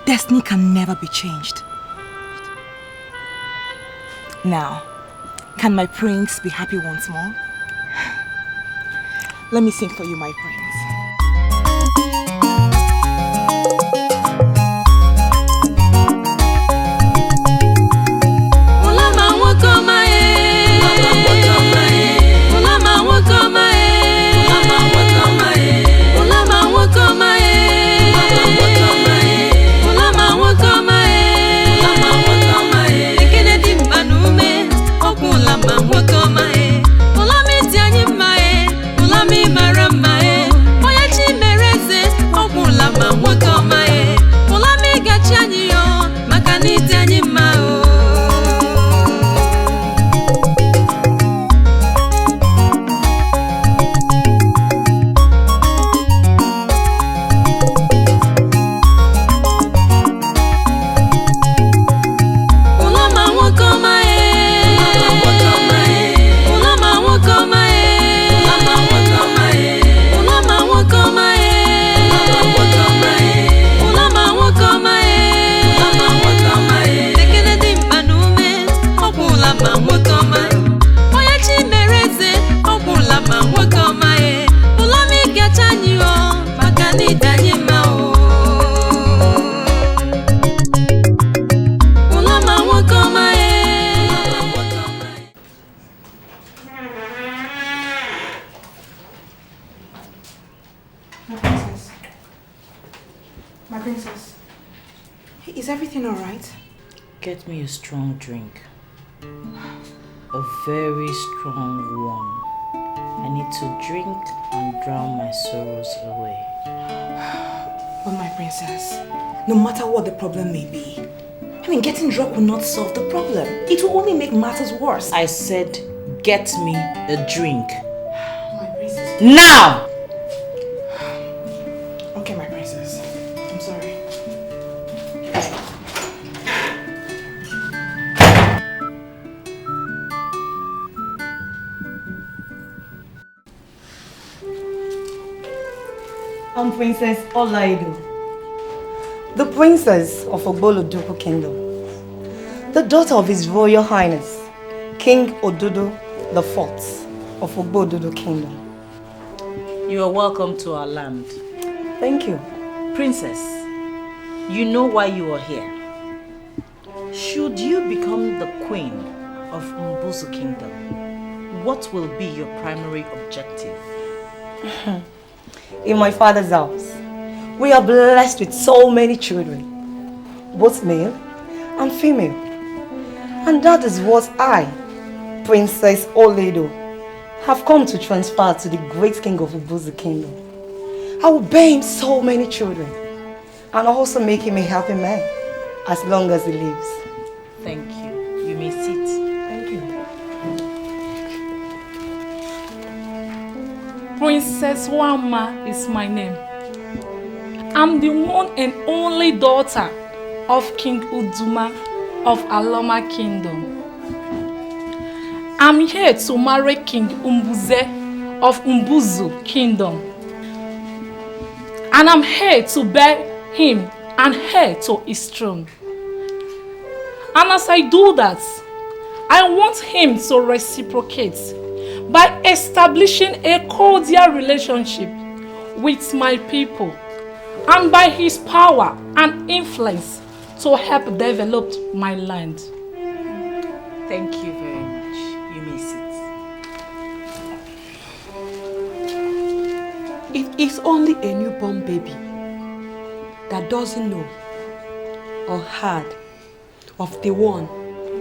Destiny can never be changed. Now, can my prince be happy once more? Let me sing for you, my prince. Ulama My princess, is everything alright? Get me a strong drink. A very strong one. I need to drink and drown my sorrows away. But my princess, no matter what the problem may be, I mean, getting drunk will not solve the problem. It will only make matters worse. I said, get me a drink. My princess. Now! Okay, my princess. I'm sorry. I'm Princess Ini Edo, the princess of Ogboloduku Kingdom, the daughter of His Royal Highness, King Ododo IV of Ogboloduku Kingdom. You are welcome to our land. Thank you. Princess, you know why you are here. Should you become the queen of Mbuzu Kingdom, what will be your primary objective? In my father's house, we are blessed with so many children, both male and female. And that is what I, Princess Ini Edo, have come to transfer to the great king of Mbuzu Kingdom. I will bear him so many children and also make him a happy man as long as he lives. Thank you. You may sit. Thank you. Princess Wama is my name. I'm the one and only daughter of King Uduma of Aloma Kingdom. I'm here to marry King Umbuze of Mbuzu Kingdom. And I'm here to bear him and heir to his throne. And as I do that, I want him to reciprocate by establishing a cordial relationship with my people and by his power and influence to help develop my land. Thank you very much. You may sit. It is only a newborn baby that doesn't know or heard of the one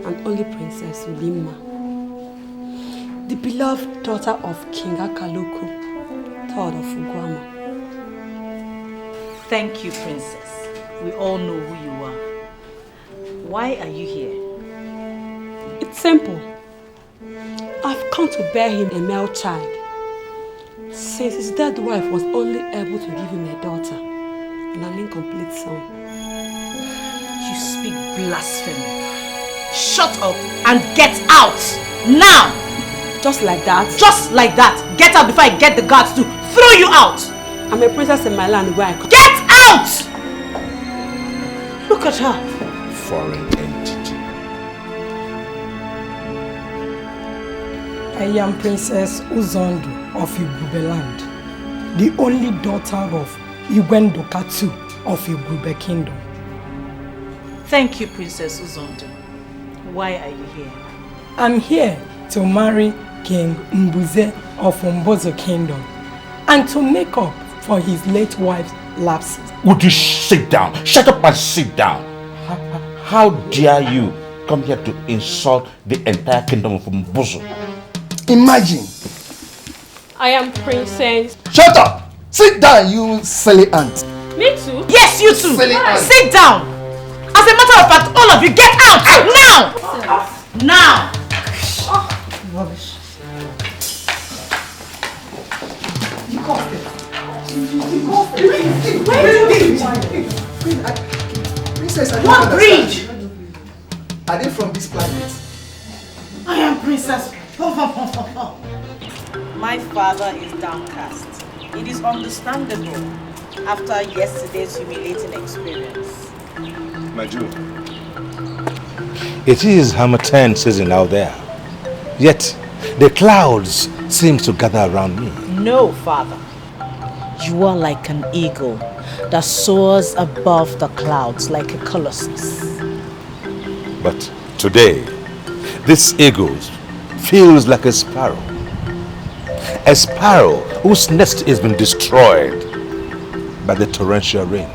and only Princess Udimma, the beloved daughter of King Akaluku, third of Ugwama. Thank you, Princess. We all know who you are. Why are you here? It's simple. I've come to bear him a male child, since his dead wife was only able to give him a daughter and an incomplete son. You speak blasphemy. Shut up and get out! Now! Just like that? Just like that! Get out before I get the guards to throw you out! I'm a princess in my land where I come. Get out! Look at her. Foreign entity. I am Princess Uzondu of Igube land, the only daughter of Igwendoka II of Igube Kingdom. Thank you, Princess Uzondu. Why are you here? I'm here to marry King Mbuze of Mbuzu Kingdom and to make up for his late wife's lapses. Would you sit down? Shut up and sit down. How dare you come here to insult the entire kingdom of Mbuzu? Imagine. I am Princess. Shut up! Sit down, you silly ant. Me too? Yes, you too. Silly ant. Sit down. As a matter of fact, all of you get out now! Now! Rubbish. Princess, What bridge? Are they from this planet? I am Princess. My father is downcast. It is understandable after yesterday's humiliating experience. My Jew. It is Hamatan season out there. Yet the clouds seem to gather around me. No, father. You are like an eagle that soars above the clouds like a colossus. But today, this eagle feels like a sparrow. A sparrow whose nest has been destroyed by the torrential rain.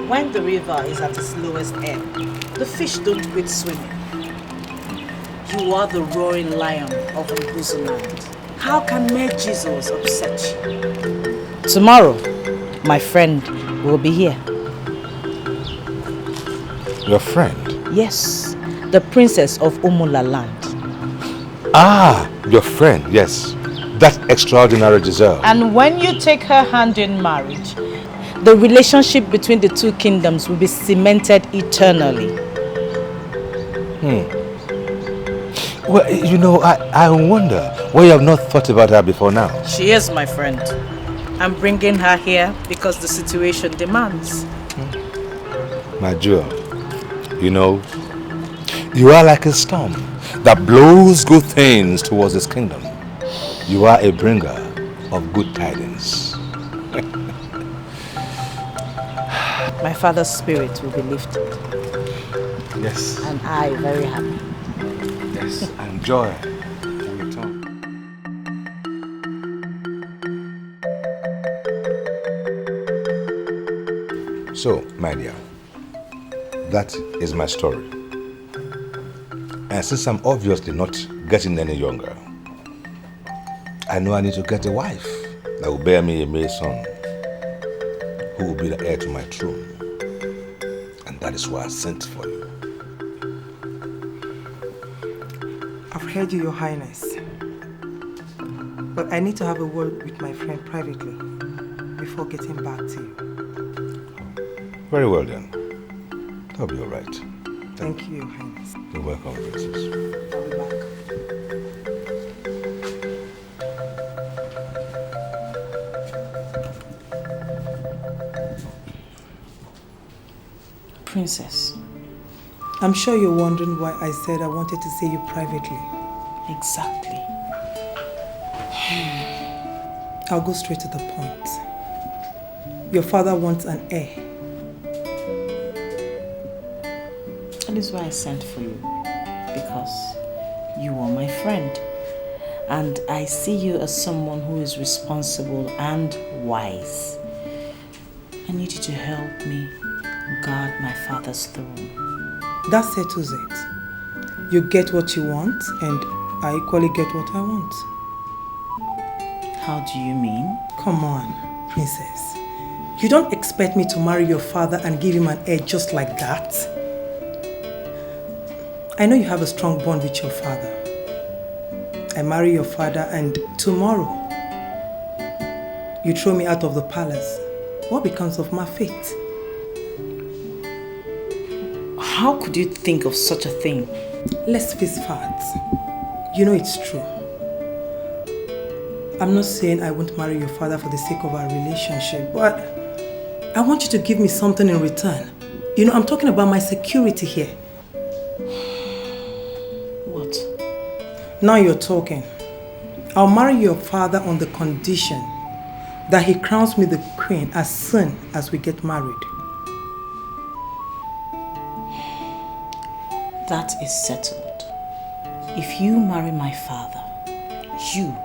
When the river is at its lowest ebb, the fish don't quit swimming. You are the roaring lion of Mbuzu land. How can mere Jesus upset you? Tomorrow, my friend will be here. Your friend? Yes, the princess of Umula land. Ah, your friend, yes. That extraordinary Giselle. And when you take her hand in marriage, the relationship between the two kingdoms will be cemented eternally. Well, you know, I wonder why you have not thought about her before now. She is my friend. I'm bringing her here because the situation demands. My jewel, you know, you are like a storm that blows good things towards this kingdom. You are a bringer of good tidings. My father's spirit will be lifted. Yes. And I very happy. Yes, and joy will return. So, my dear, that is my story. And since I'm obviously not getting any younger, I know I need to get a wife that will bear me a male son who will be the heir to my throne. And that is why I sent for you. I've heard you, Your Highness. But I need to have a word with my friend privately before getting back to you. Very well then. That'll be all right. Thank you, Your Highness. You're welcome, Princess. I'll be back. Princess. I'm sure you're wondering why I said I wanted to see you privately. Exactly. I'll go straight to the point. Your father wants an heir. That is why I sent for you. Because you are my friend. And I see you as someone who is responsible and wise. I need you to help me guard my father's throne. That settles it. You get what you want, and I equally get what I want. How do you mean? Come on, Princess. You don't expect me to marry your father and give him an heir just like that? I know you have a strong bond with your father. I marry your father and tomorrow you throw me out of the palace. What becomes of my fate? How could you think of such a thing? Let's face facts. You know it's true. I'm not saying I won't marry your father for the sake of our relationship, but I want you to give me something in return. You know, I'm talking about my security here. What? Now you're talking. I'll marry your father on the condition that he crowns me the queen as soon as we get married. That is settled. If you marry my father, you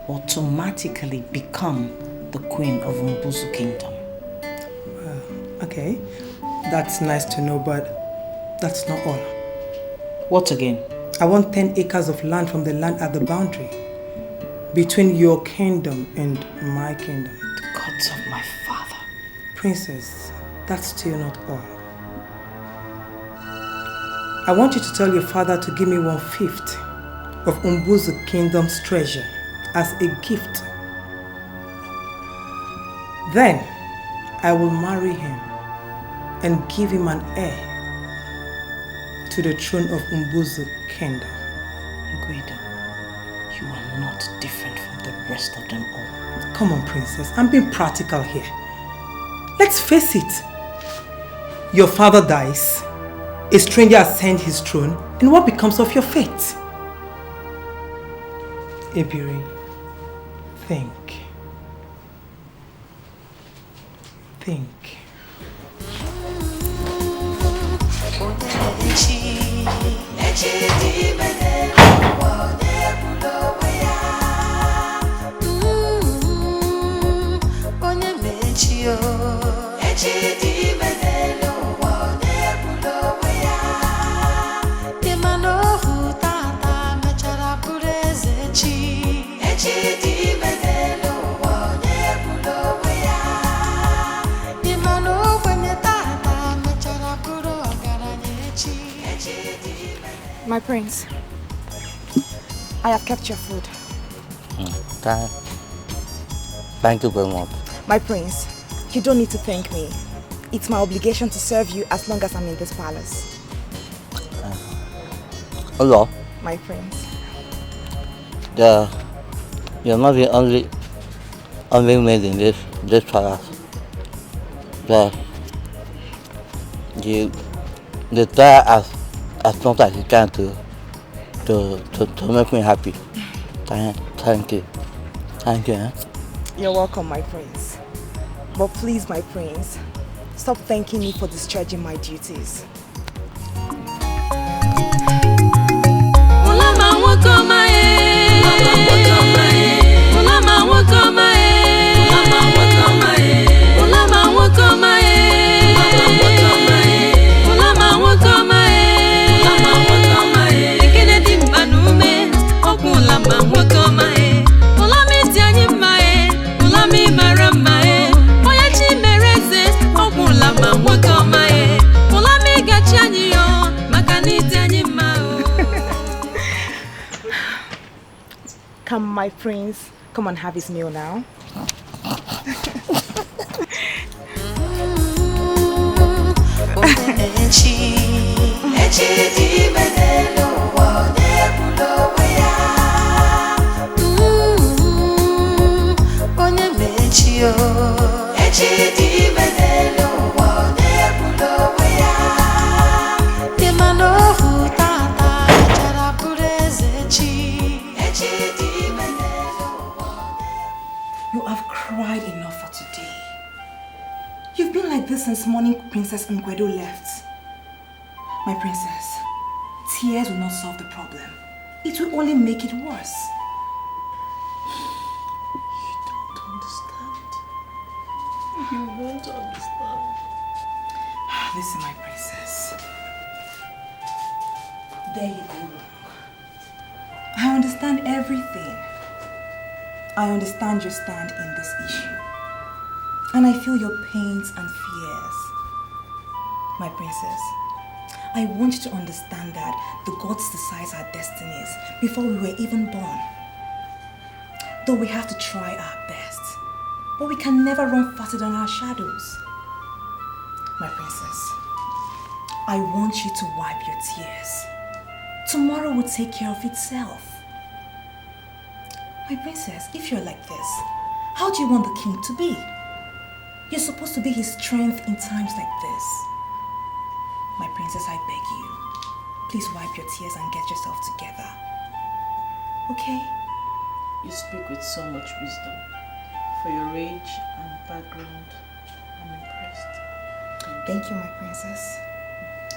automatically become the queen of Mbuzu Kingdom. Okay, that's nice to know, but that's not all. What again? I want 10 acres of land from the land at the boundary between your kingdom and my kingdom. The gods of my father. Princess, that's still not all. I want you to tell your father to give me 1/5 of Mbuzu Kingdom's treasure as a gift. Then I will marry him and give him an heir to the throne of Mbuzu Kingdom. Guido, you are not different from the rest of them all. Come on, Princess, I'm being practical here. Let's face it. Your father dies, a stranger ascends his throne, and what becomes of your fate? Ebiri, think. Think. Echi di mene My prince, I have kept your food. Thank you very much. My prince, you don't need to thank me. It's my obligation to serve you as long as I'm in this palace. Hello. My prince. You're not the only maid in this palace. The try as much as you can to make me happy. Thank you. Thank you. You're welcome, my prince. But please, my prince, stop thanking me for discharging my duties. Come, my prince, come and have his meal now. You have cried enough for today. You've been like this since morning Princess Ngwedo left. My princess, tears will not solve the problem. It will only make it worse. You won't understand. Listen, my princess. There you go wrong. I understand everything. I understand your stand in this issue. And I feel your pains and fears. My princess, I want you to understand that the gods decide our destinies before we were even born. Though we have to try our best, but we can never run faster than our shadows. My princess, I want you to wipe your tears. Tomorrow will take care of itself. My princess, if you're like this, how do you want the king to be? You're supposed to be his strength in times like this. My princess, I beg you, please wipe your tears and get yourself together. Okay? You speak with so much wisdom. For your age and background, I'm impressed. Thank you, my princess.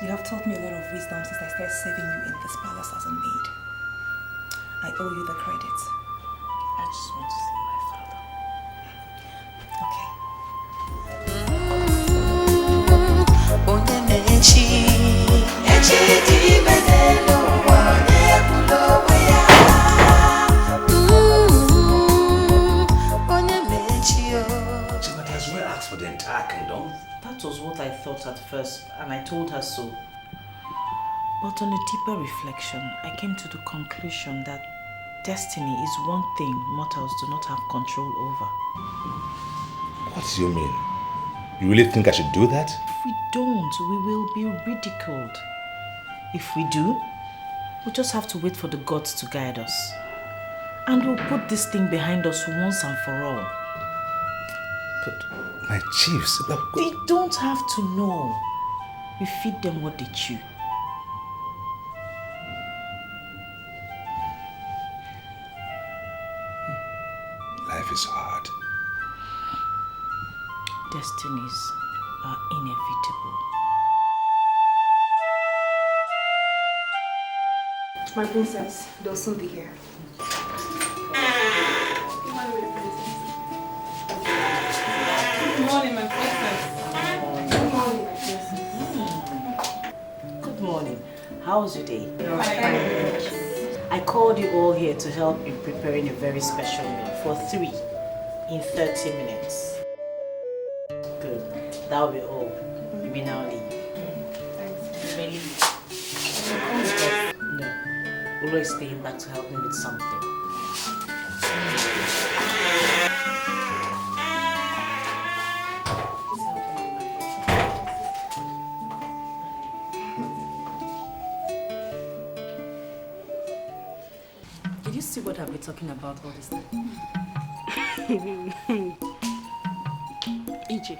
You have taught me a lot of wisdom since I started serving you in this palace as a maid. I owe you the credit. I just want to see my father. Okay. For the entire kingdom? That was what I thought at first, and I told her so. But on a deeper reflection, I came to the conclusion that destiny is one thing mortals do not have control over. What do you mean? You really think I should do that? If we don't, we will be ridiculed. If we do, we'll just have to wait for the gods to guide us. And we'll put this thing behind us once and for all. But my chiefs... They don't have to know. We feed them what they chew. Life is hard. Destinies are inevitable. My princess, they'll soon be here. Good morning, my princess. Good morning, my princess. Good morning. How was your day? I called you all here to help in preparing a very special meal for 3 in 30 minutes. Good. That'll be all. You may now leave. Thanks. You may leave. No. Ulo is staying back to help me with something. Did you see what I've been talking about all this time? EJ,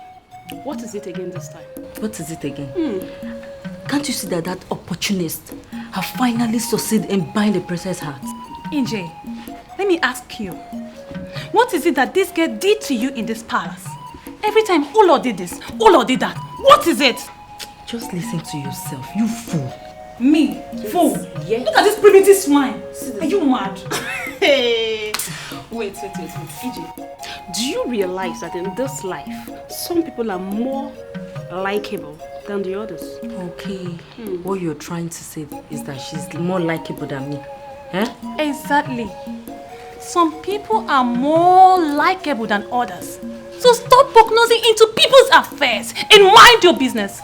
what is it again this time? What is it again? Can't you see that that opportunist have finally succeeded in buying the princess heart? EJ, let me ask you. What is it that this girl did to you in this palace? Every time Ulo did this, Ulo did that. What is it? Just listen to yourself, you fool. Me? Fool? Yes. Look at this primitive swine. Are you mad? Hey. Wait. EJ, do you realize that in this life, some people are more likable than the others? Okay. What you're trying to say is that she's more likable than me. Eh? Exactly. Some people are more likable than others. So stop prognosing into people's affairs and mind your business.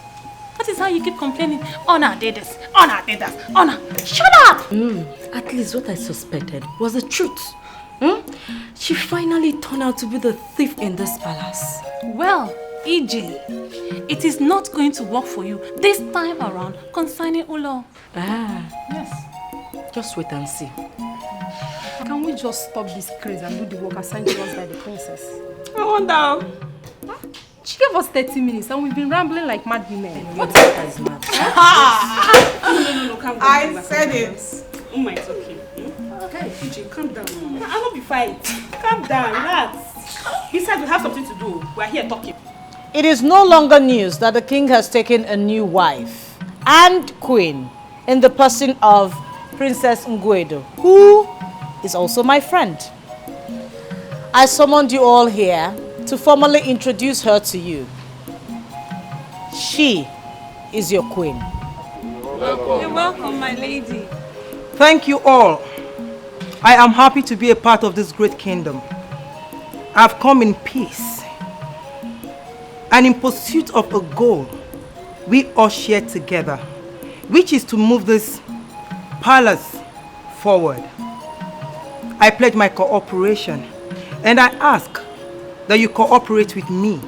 That is how you keep complaining. Honor did this, Honor did that, Honor. Shut up! At least what I suspected was the truth. She finally turned out to be the thief in this palace. Well, EJ, it is not going to work for you this time around concerning Ulo. Yes. Just wait and see. Can we just stop this craze and do the work assigned to us by the princess? I wonder. She gave us 30 minutes and we've been rambling like mad women. What is mad? No, calm down. I said it. It's okay. Okay, EJ, calm down. I'll not be fight. Calm down, relax. Besides, we have something to do. We're here talking. It is no longer news that the king has taken a new wife and queen in the person of Princess Edo, who is also my friend. I summoned you all here to formally introduce her to you. She is your queen. You're welcome, my lady. Thank you all. I am happy to be a part of this great kingdom. I've come in peace and in pursuit of a goal we all share together, which is to move this palace forward. I pledge my cooperation and I ask that you cooperate with me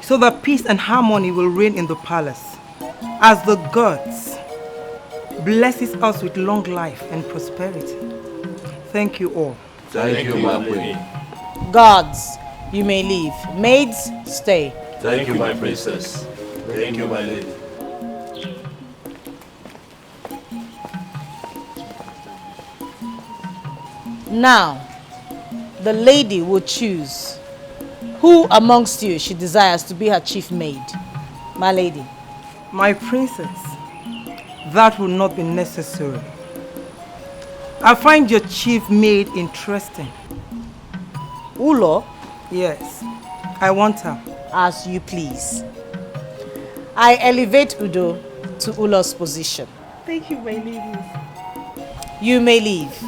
so that peace and harmony will reign in the palace as the gods blesses us with long life and prosperity. Thank you all. Thank you, my queen. Gods, you may leave. Maids, stay. Thank you, my princess. Thank you, my lady. Now, the lady will choose who amongst you she desires to be her chief maid. My lady. My princess, that will not be necessary. I find your chief maid interesting. Ulo? Yes, I want her. As you please. I elevate Udo to Ulo's position. Thank you, my lady. You may leave.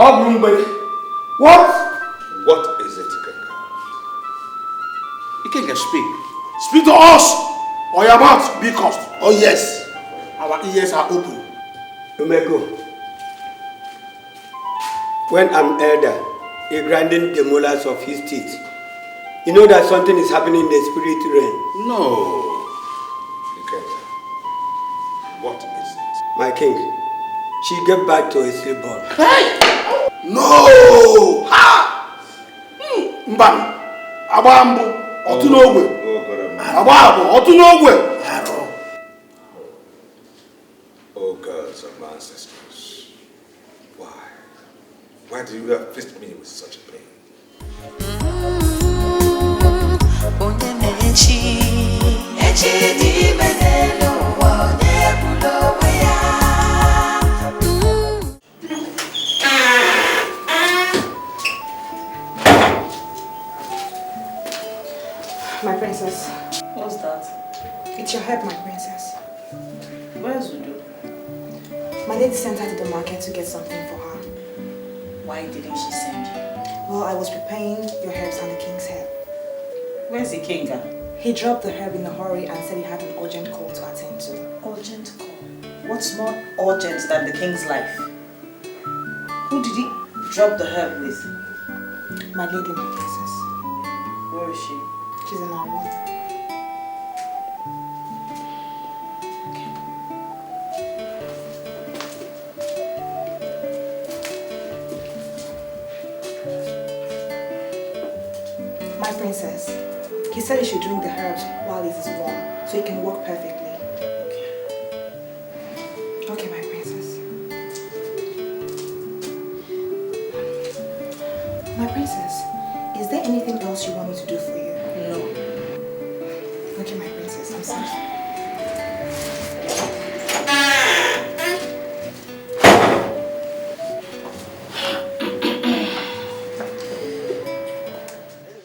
Odimgbe, what? What is it, Kaka? You can speak. Speak to us, or your mouth be cursed. Oh yes, our ears are open. You may go. When I'm elder, he grinding the molars of his teeth. You know that something is happening in the spirit realm. No. What is it? My king, she gave birth to a stillborn. Hey! No! Ha! Mbam! Abambo! Otunogwe! Ababo! Otunogwe! Oh gods of my ancestors, why? Why do you afflict me with such a pain? My princess. What's that? It's your help, my princess. Where's Udo? My lady sent her to the market to get something for her. Why didn't she send you? Well, I was preparing your herbs and the king's herb. Where's the king? He dropped the herb in a hurry and said he had an urgent call to attend to. Urgent call? What's more urgent than the king's life? Who did he drop the herb with? My lady, my princess. Where is she? She's in our room. My princess, he said you should drink the herbs while it is warm, so it can work perfectly. Okay, my princess. My princess, is there anything else you want me to do for you? No. Okay, my princess, I'm sorry.